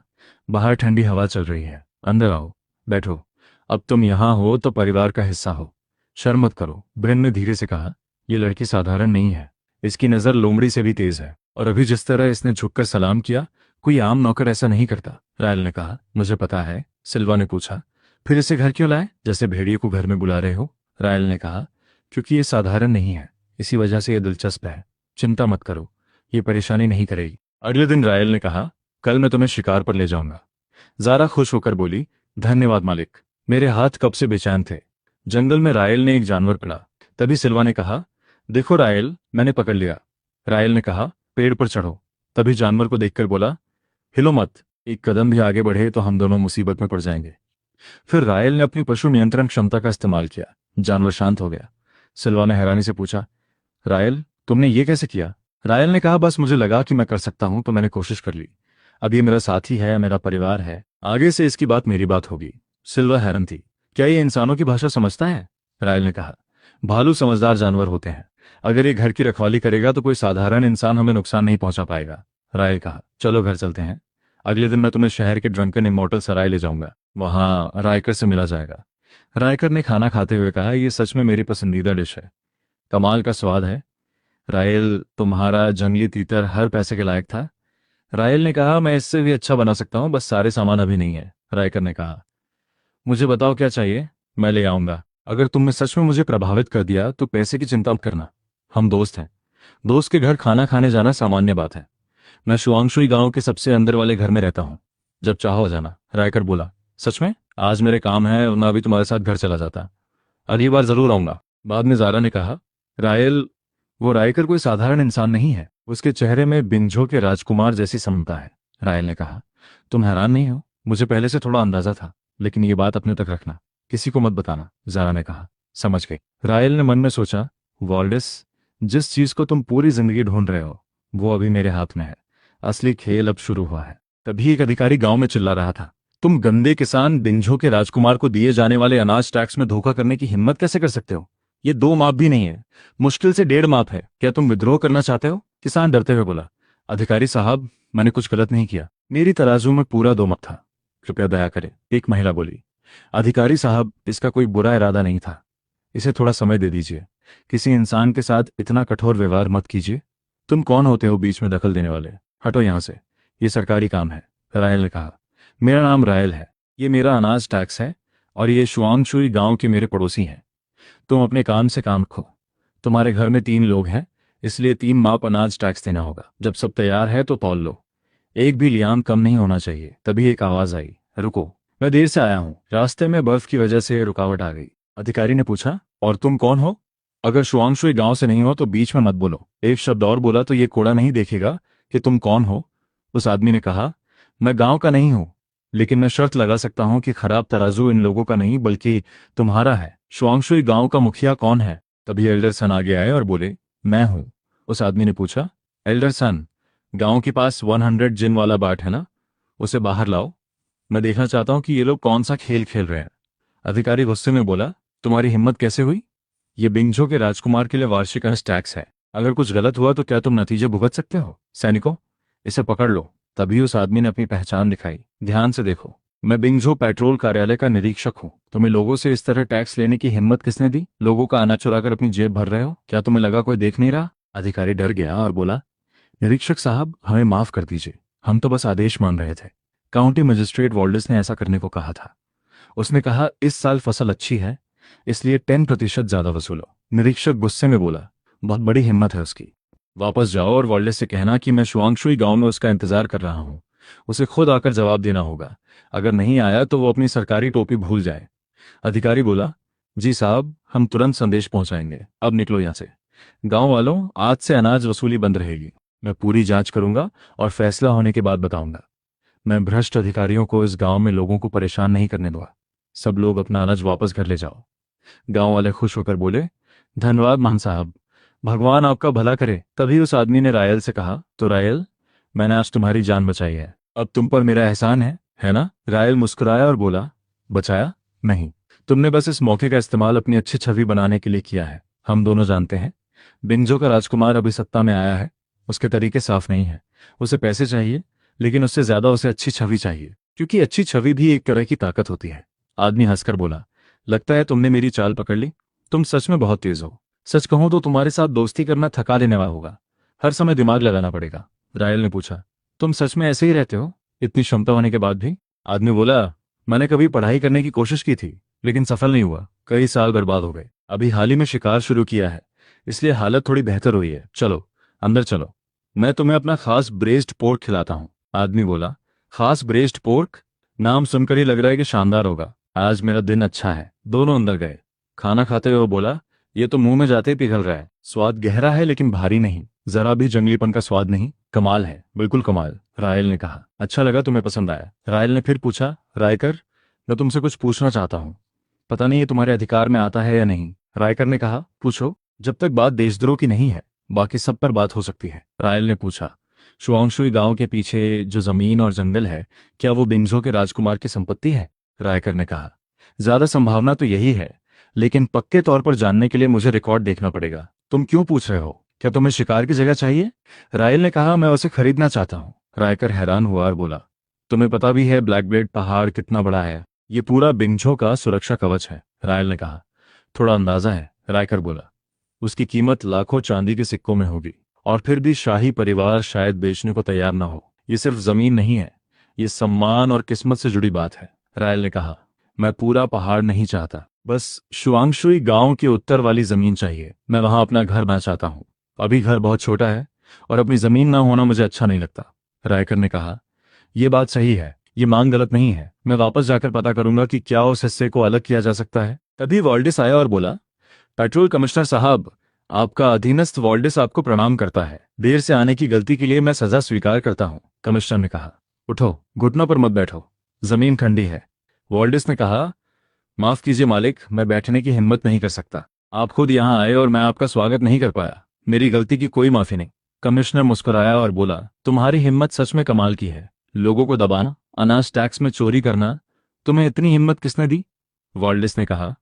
बाहर ठंडी हवा चल रही है, अंदर आओ, बैठो। अब तुम यहां हो तो परिवार का हिस्सा हो, शर्म मत करो। ब्रेन ने धीरे से कहा, यह लड़की साधारण नहीं है, इसकी नजर लोमड़ी से भी तेज है। और अभी जिस तरह इसने झुककर सलाम किया, कोई आम नौकर ऐसा नहीं करता। रायल ने कहा, मुझे पता है। सिल्वा ने पूछा, फिर इसे घर क्यों लाए, जैसे भेड़िए को घर में बुला रहे हो? रायल ने कहा, क्योंकि ये साधारण नहीं है, इसी वजह से ये दिलचस्प है। चिंता मत करो, ये परेशानी नहीं करेगी। अगले दिन रायल ने कहा, कल मैं तुम्हें शिकार पर ले जाऊंगा। जारा खुश होकर बोली, धन्यवाद मालिक, मेरे हाथ कब से बेचैन थे। जंगल में रायल ने एक जानवर पकड़ा। तभी सिल्वा ने कहा, देखो रायल, मैंने पकड़ लिया। रायल ने कहा, पेड़ पर चढ़ो। तभी जानवर को देखकर बोला, हिलो मत, एक कदम भी आगे बढ़े तो हम दोनों मुसीबत में पड़ जाएंगे। फिर रायल ने अपनी पशु नियंत्रण क्षमता का इस्तेमाल किया। जानवर शांत हो गया। सिल्वा ने हैरानी से पूछा, रायल, तुमने ये कैसे किया? रायल ने कहा, बस मुझे लगा कि मैं कर सकता हूं तो मैंने कोशिश कर ली। अब ये मेरा साथी है, मेरा परिवार है, आगे से इसकी बात मेरी बात होगी। सिल्वा हैरान थी, क्या ये इंसानों की भाषा समझता है? रायल ने कहा, भालू समझदार जानवर होते हैं, अगर ये घर की रखवाली करेगा तो कोई साधारण इंसान हमें नुकसान नहीं पहुंचा पाएगा। रायल कहा, चलो घर चलते हैं। अगले दिन मैं तुम्हें शहर के ड्रंकन इमोर्टल सराय ले जाऊंगा, वहां रायकर से मिला जाएगा। रायकर ने खाना खाते हुए कहा, यह सच में मेरी पसंदीदा डिश है, कमाल का स्वाद है। रायल, तुम्हारा जंगली तीतर हर पैसे के लायक था। रायल ने कहा, मैं इससे भी अच्छा बना सकता हूँ, बस सारे सामान अभी नहीं है। रायकर ने कहा, मुझे बताओ क्या चाहिए, मैं ले आऊंगा। अगर तुमने सच में मुझे प्रभावित कर दिया तो पैसे की चिंता मत करना, हम दोस्त हैं। दोस्त के घर खाना खाने जाना सामान्य बात है। मैं शुआंगशुई गांव के सबसे अंदर वाले घर में रहता हूँ, जब चाहो आ जाना। रायकर बोला, सच में? आज मेरे काम है, वरना अभी तुम्हारे साथ घर चला जाता। अगली बार जरूर आऊंगा। बाद में जारा ने कहा, रायल, वो रायकर कोई साधारण इंसान नहीं है, उसके चेहरे में बिंझो के राजकुमार जैसी समता है। रायल ने कहा, तुम हैरान नहीं हो? मुझे पहले से थोड़ा अंदाजा था, लेकिन ये बात अपने तक रखना, किसी को मत बताना, जारा ने कहा। समझ गई। रायल ने मन में सोचा, वॉल्डेस, जिस चीज को तुम पूरी जिंदगी ढूंढ रहे हो वो अभी मेरे हाथ में है। असली खेल अब शुरू हुआ है। तभी एक अधिकारी गांव में चिल्ला रहा था, तुम गंदे किसान बिंझो के राजकुमार को दिए जाने वाले अनाज टैक्स में धोखा करने की हिम्मत कैसे कर सकते हो? ये 2 माप भी नहीं है, मुश्किल से 1.5 माप है। क्या तुम विद्रोह करना चाहते हो? किसान डरते हुए बोला, अधिकारी साहब, मैंने कुछ गलत नहीं किया, मेरी तराजू में पूरा 2 माप था, कृपया दया करें, एक महिला बोली। अधिकारी साहब, इसका कोई बुरा इरादा नहीं था, इसे थोड़ा समय दे दीजिए, किसी इंसान के साथ इतना कठोर व्यवहार मत कीजिए। तुम कौन होते हो बीच में दखल देने वाले? हटो यहां से, ये सरकारी काम है। रायल ने कहा, मेरा नाम रायल है, ये मेरा अनाज टैक्स है, और ये शुआंगशुई गांव के मेरे पड़ोसी हैं। तुम अपने काम से काम रखो। तुम्हारे घर में 3 लोग हैं, इसलिए 3 माप अनाज टैक्स देना होगा। जब सब तैयार है तो तौल लो, एक भी लियाम कम नहीं होना चाहिए। तभी एक आवाज आई, रुको, मैं देर से आया हूँ, रास्ते में बर्फ की वजह से रुकावट आ गई। अधिकारी ने पूछा, और तुम कौन हो? अगर शुआंगशुई गांव से नहीं हो तो बीच में मत बोलो। एक शब्द और बोला तो ये कोड़ा नहीं देखेगा कि तुम कौन हो। उस आदमी ने कहा, मैं गांव का नहीं हूं, लेकिन मैं शर्त लगा सकता हूं कि खराब तराजू इन लोगों का नहीं बल्कि तुम्हारा है। शुआंगशुई गांव का मुखिया कौन है? तभी एल्डर सन आगे आए और बोले, मैं हूं। उस आदमी ने पूछा, एल्डर सन, गांव के पास 100 जिन वाला बाट है ना, उसे बाहर लाओ, मैं देखना चाहता हूं कि ये लोग कौन सा खेल खेल रहे हैं। अधिकारी गुस्से में बोला, तुम्हारी हिम्मत कैसे हुई? ये बिंझो के राजकुमार के लिए वार्षिक टैक्स है, अगर कुछ गलत हुआ तो क्या तुम नतीजे भुगत सकते हो? सैनिकों, इसे पकड़ लो। तभी उस आदमी ने अपनी पहचान दिखाई, ध्यान से देखो, मैं बिंझो पेट्रोल कार्यालय का निरीक्षक हूँ। तुम्हें लोगों से इस तरह टैक्स लेने की हिम्मत किसने दी? लोगों का अनाज चुराकर अपनी जेब भर रहे हो? क्या तुम्हें लगा कोई देख नहीं रहा? अधिकारी डर गया और बोला, निरीक्षक साहब, हमें माफ कर दीजिए, हम तो बस आदेश मान रहे थे। काउंटी मजिस्ट्रेट वॉल्डेस ने ऐसा करने को कहा था। उसने कहा, इस साल फसल अच्छी है, इसलिए 10% ज्यादा वसूलो। निरीक्षक गुस्से में बोला, बहुत बड़ी हिम्मत है उसकी। वापस जाओ और वॉल्डेस से कहना कि मैं शुआंगशुई गांव में उसका इंतजार कर रहा हूं। उसे खुद आकर जवाब देना होगा। अगर नहीं आया तो वो अपनी सरकारी टोपी भूल जाए। अधिकारी बोला, जी साहब, हम तुरंत संदेश पहुंचाएंगे। अब निकलो यहां से। गांव वालों, आज से अनाज वसूली बंद रहेगी। मैं पूरी जांच करूंगा और फैसला होने के बाद बताऊंगा। मैं भ्रष्ट अधिकारियों को इस गांव में लोगों को परेशान नहीं करने दूंगा। सब लोग अपना अनाज वापस घर ले जाओ। गांव वाले खुश होकर बोले, धन्यवाद मान साहब, भगवान आपका भला करे। तभी उस आदमी ने रायल से कहा, तो रायल, मैंने आज तुम्हारी जान बचाई है, अब तुम पर मेरा एहसान है ना? रायल मुस्कुराया और बोला, बचाया नहीं, तुमने बस इस मौके का इस्तेमाल अपनी अच्छी छवि बनाने के लिए किया है। हम दोनों जानते हैं, बिंजो का राजकुमार अभी सत्ता में आया है, उसके तरीके साफ नहीं है। उसे पैसे चाहिए, लेकिन उससे ज्यादा उसे अच्छी छवि चाहिए, क्योंकि अच्छी छवि भी एक तरह की ताकत होती है। आदमी हंसकर बोला, लगता है तुमने मेरी चाल पकड़ ली। तुम सच में बहुत तेज हो। सच कहूं तो तुम्हारे साथ दोस्ती करना थका देने वाला होगा, हर समय दिमाग लगाना पड़ेगा। रायल ने पूछा, तुम सच में ऐसे ही रहते हो, इतनी क्षमता होने के बाद भी? आदमी बोला, मैंने कभी पढ़ाई करने की कोशिश की थी, लेकिन सफल नहीं हुआ, कई साल बर्बाद हो गए। अभी हाल ही में शिकार शुरू किया है, इसलिए हालत थोड़ी बेहतर हुई है। चलो अंदर चलो, मैं तुम्हें अपना खास ब्रेस्ड पोर्क खिलाता हूँ। आदमी बोला, खास ब्रेस्ड पोर्क? नाम सुनकर ही लग रहा है कि शानदार होगा। आज मेरा दिन अच्छा है। दोनों अंदर गए। खाना खाते हुए बोला, ये तो मुंह में जाते ही पिघल रहा है। स्वाद गहरा है लेकिन भारी नहीं, जरा भी जंगलीपन का स्वाद नहीं। कमाल है, बिल्कुल कमाल, रायल ने कहा। अच्छा लगा तुम्हें पसंद आया। रायल ने फिर पूछा, रायकर, मैं तुमसे कुछ पूछना चाहता हूँ, पता नहीं ये तुम्हारे अधिकार में आता है या नहीं। रायकर ने कहा, पूछो, जब तक बात देशद्रोह की नहीं है, बाकी सब पर बात हो सकती है। रायल ने पूछा, शुआंगशुई गांव के पीछे जो जमीन और जंगल है, क्या वो बिंझो के राजकुमार की संपत्ति है? रायकर ने कहा, ज्यादा संभावना तो यही है, लेकिन पक्के तौर पर जानने के लिए मुझे रिकॉर्ड देखना पड़ेगा। तुम क्यों पूछ रहे हो? क्या तुम्हें शिकार की जगह चाहिए? रायल ने कहा, मैं उसे खरीदना चाहता हूँ। रायकर हैरान हुआ और बोला, तुम्हें पता भी है ब्लैकबेड पहाड़ कितना बड़ा है? ये पूरा बिंझो का सुरक्षा कवच है। रायल ने कहा, थोड़ा अंदाजा है। रायकर बोला, उसकी कीमत लाखों चांदी के सिक्कों में होगी, और फिर भी शाही परिवार शायद बेचने को तैयार ना हो। ये सिर्फ जमीन नहीं है, ये सम्मान और किस्मत से जुड़ी बात है। रायल ने कहा, मैं पूरा पहाड़ नहीं चाहता, बस शुआंगशुई गांव की उत्तर वाली जमीन चाहिए। मैं वहां अपना घर बना चाहता हूँ। अभी घर बहुत छोटा है और अपनी जमीन ना होना मुझे अच्छा नहीं लगता। रायकर ने कहा, यह बात सही है, ये मांग गलत नहीं है। मैं वापस जाकर पता करूंगा कि क्या उस हिस्से को अलग किया जा सकता है। तभी वॉल्डेस आया और बोला, पेट्रोल कमिश्नर साहब, आपका अधीनस्थ वॉल्डिस आपको प्रणाम करता है। देर से आने की गलती के लिए मैं सजा स्वीकार करता हूँ, कमिश्नर ने कहा। उठो, घुटनों पर मत बैठो, जमीन ठंडी है। वॉल्डिस ने कहा, माफ कीजिए मालिक, मैं बैठने की हिम्मत नहीं कर सकता। आप खुद यहाँ आए और मैं आपका स्वागत नहीं कर पाया। मेरी गलती की कोई माफी नहीं। कमिश्नर मुस्कुराया और बोला, तुम्हारी हिम्मत सच में कमाल की है। लोगों को दबाना, अनाज टैक्स में चोरी करना, तुम्हें इतनी हिम्मत किसने दी? वॉल्डिस ने कहा,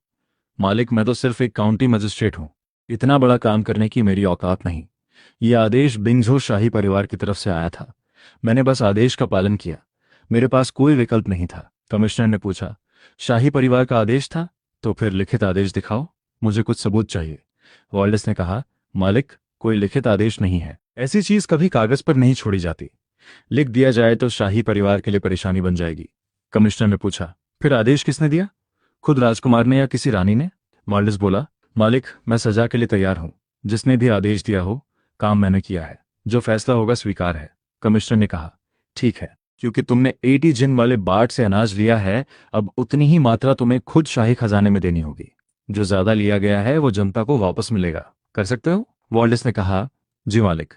मालिक मैं तो सिर्फ एक काउंटी मजिस्ट्रेट हूँ। इतना बड़ा काम करने की मेरी औकात नहीं। यह आदेश बिंझो शाही परिवार की तरफ से आया था। मैंने बस आदेश का पालन किया। मेरे पास कोई विकल्प नहीं था। कमिश्नर ने पूछा, शाही परिवार का आदेश था? तो फिर लिखित आदेश दिखाओ, मुझे कुछ सबूत चाहिए। वॉल्डिस ने कहा, मालिक कोई लिखित आदेश नहीं है। ऐसी चीज कभी कागज पर नहीं छोड़ी जाती। लिख दिया जाए तो शाही परिवार के लिए परेशानी बन जाएगी। कमिश्नर ने पूछा, फिर आदेश किसने दिया? खुद राजकुमार ने या किसी रानी ने? वॉल्डिस बोला, मालिक मैं सजा के लिए तैयार हूं। जिसने भी आदेश दिया हो, काम मैंने किया है। जो फैसला होगा स्वीकार है। कमिश्नर ने कहा, ठीक है, क्योंकि तुमने 80 जिन वाले बाट से अनाज लिया है, अब उतनी ही मात्रा तुम्हें खुद शाही खजाने में देनी होगी। जो ज्यादा लिया गया है वो जनता को वापस मिलेगा। कर सकते हो? वॉल्डिस ने कहा, जी मालिक,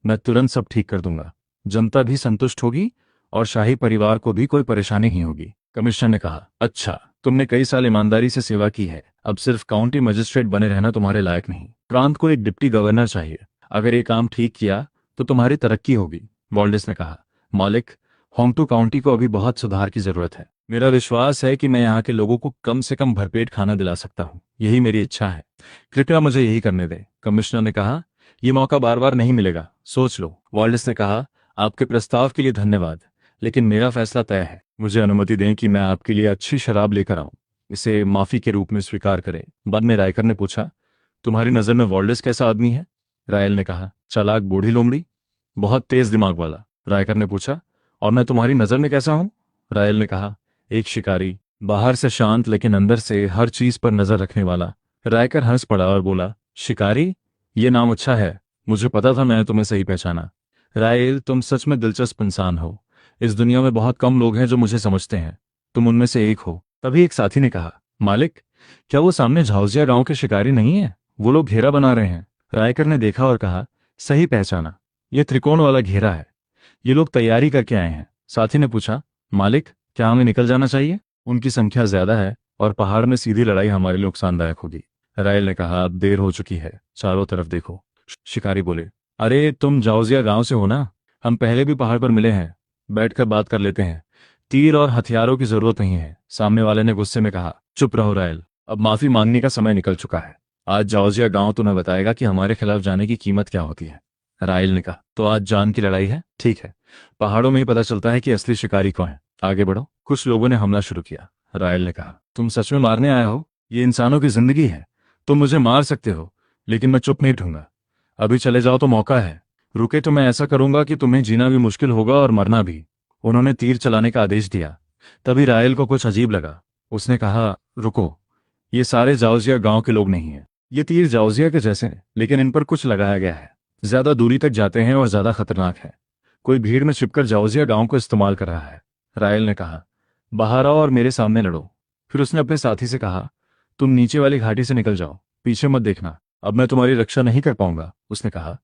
मैं तुरंत सब ठीक कर दूंगा। जनता भी संतुष्ट होगी और शाही परिवार को भी कोई परेशानी नहीं होगी। कमिश्नर ने कहा, अच्छा, तुमने कई साल ईमानदारी से सेवा की है। अब सिर्फ काउंटी मजिस्ट्रेट बने रहना तुम्हारे लायक नहीं। प्रांत को एक डिप्टी गवर्नर चाहिए। अगर ये काम ठीक किया तो तुम्हारी तरक्की होगी। वॉल्डिस ने कहा, मालिक होंगटू काउंटी को अभी बहुत सुधार की जरूरत है। मेरा विश्वास है कि मैं यहाँ के लोगों को कम से कम भरपेट खाना दिला सकता हूँ। यही मेरी इच्छा है। कृपया मुझे यही करने दें। कमिश्नर ने कहा, यह मौका बार बार नहीं मिलेगा, सोच लो। वॉल्डिस ने कहा, आपके प्रस्ताव के लिए धन्यवाद, लेकिन मेरा फैसला तय है। मुझे अनुमति दें कि मैं आपके लिए अच्छी शराब लेकर आऊं। इसे माफी के रूप में स्वीकार करें। बाद में रायकर ने पूछा, तुम्हारी नजर में वॉल्डिस कैसा आदमी है? रायल ने कहा, चालाक बूढ़ी लोमड़ी, बहुत तेज दिमाग वाला। रायकर ने पूछा, और मैं तुम्हारी नजर में कैसा हूं? रायल ने कहा, एक शिकारी, बाहर से शांत लेकिन अंदर से हर चीज पर नजर रखने वाला। रायकर हंस पड़ा और बोला, शिकारी? ये नाम अच्छा है। मुझे पता था मैंने तुम्हें सही पहचाना। रायल, तुम सच में दिलचस्प इंसान हो। इस दुनिया में बहुत कम लोग हैं जो मुझे समझते हैं। तुम उनमें से एक हो। तभी एक साथी ने कहा, मालिक क्या वो सामने झाउसिया गांव के शिकारी नहीं है? वो लोग घेरा बना रहे हैं। रायकर ने देखा और कहा, सही पहचाना, ये त्रिकोण वाला घेरा है। ये लोग तैयारी करके आए हैं। साथी ने पूछा, मालिक क्या हमें निकल जाना चाहिए? उनकी संख्या ज्यादा है और पहाड़ में सीधी लड़ाई हमारे लिए नुकसानदायक होगी। रायल ने कहा, अब देर हो चुकी है, चारों तरफ देखो। शिकारी बोले, अरे तुम जाउजिया गांव से हो ना? हम पहले भी पहाड़ पर मिले हैं। बैठकर बात कर लेते हैं। तीर और हथियारों की जरूरत नहीं है। सामने वाले ने गुस्से में कहा, चुप रहो रायल, अब माफी मांगने का समय निकल चुका है। आज जाउजिया गांव तुम्हें बताएगा कि हमारे खिलाफ जाने की कीमत क्या होती है। रायल ने कहा, तो आज जान की लड़ाई है? ठीक है, पहाड़ों में ही पता चलता है कि असली शिकारी कौन है। आगे बढ़ो। कुछ लोगों ने हमला शुरू किया। रायल ने कहा, तुम सच में मारने आए हो? ये इंसानों की जिंदगी है। तुम मुझे मार सकते हो, लेकिन मैं चुप नहीं रहूंगा। अभी चले जाओ तो मौका है। रुके तो मैं ऐसा करूंगा कि तुम्हें जीना भी मुश्किल होगा और मरना भी। उन्होंने तीर चलाने का आदेश दिया। तभी रायल को कुछ अजीब लगा। उसने कहा, रुको, ये सारे जाउजिया गांव के लोग नहीं हैं। ये तीर जाउजिया के जैसे हैं, लेकिन इन पर कुछ लगाया गया है। ज्यादा दूरी तक जाते हैं और ज्यादा खतरनाक है। कोई भीड़ में छिपकर जाउजिया गांव को इस्तेमाल कर रहा है। रायल ने कहा, बाहर आओ और मेरे सामने लड़ो। फिर उसने अपने साथी से कहा, तुम नीचे वाली घाटी से निकल जाओ, पीछे मत देखना। अब मैं तुम्हारी रक्षा नहीं कर पाऊंगा। उसने कहा,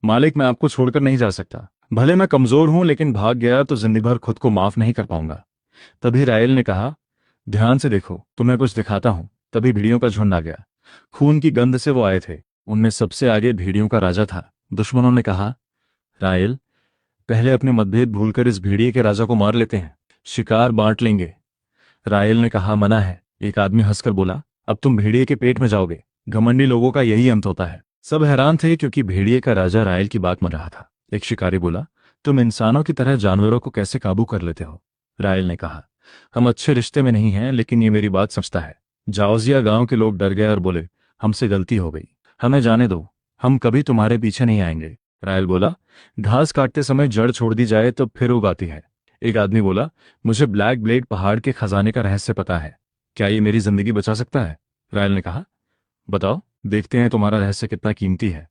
मालिक मैं आपको छोड़कर नहीं जा सकता। भले मैं कमजोर हूं, लेकिन भाग गया तो जिंदगी भर खुद को माफ नहीं कर पाऊंगा। तभी रायल ने कहा, ध्यान से देखो, तुम्हें कुछ दिखाता हूं। तभी भेड़ियों का झुंड आ गया। खून की गंध से वो आए थे। उनमें सबसे आगे भेड़ियों का राजा था। दुश्मनों ने कहा, रायल पहले अपने मतभेद भूलकर इस भेड़िए के राजा को मार लेते हैं, शिकार बांट लेंगे। रायल ने कहा, मना है। एक आदमी हंसकर बोला, अब तुम भेड़िए के पेट में जाओगे। घमंडी लोगों का यही अंत होता है। सब हैरान थे क्योंकि भेड़िए का राजा रायल की बात मान रहा था। एक शिकारी बोला, तुम इंसानों की तरह जानवरों को कैसे काबू कर लेते हो? रायल ने कहा, हम अच्छे रिश्ते में नहीं हैं, लेकिन ये मेरी बात समझता है। जाउजिया गांव के लोग डर गए और बोले, हमसे गलती हो गई, हमें जाने दो, हम कभी तुम्हारे पीछे नहीं आएंगे। रायल बोला, घास काटते समय जड़ छोड़ दी जाए तो फिर उगाती है। एक आदमी बोला, मुझे ब्लैक ब्लेड पहाड़ के खजाने का रहस्य पता है। क्या ये मेरी जिंदगी बचा सकता है? रायल ने कहा, बताओ, देखते हैं तुम्हारा रहस्य कितना कीमती है।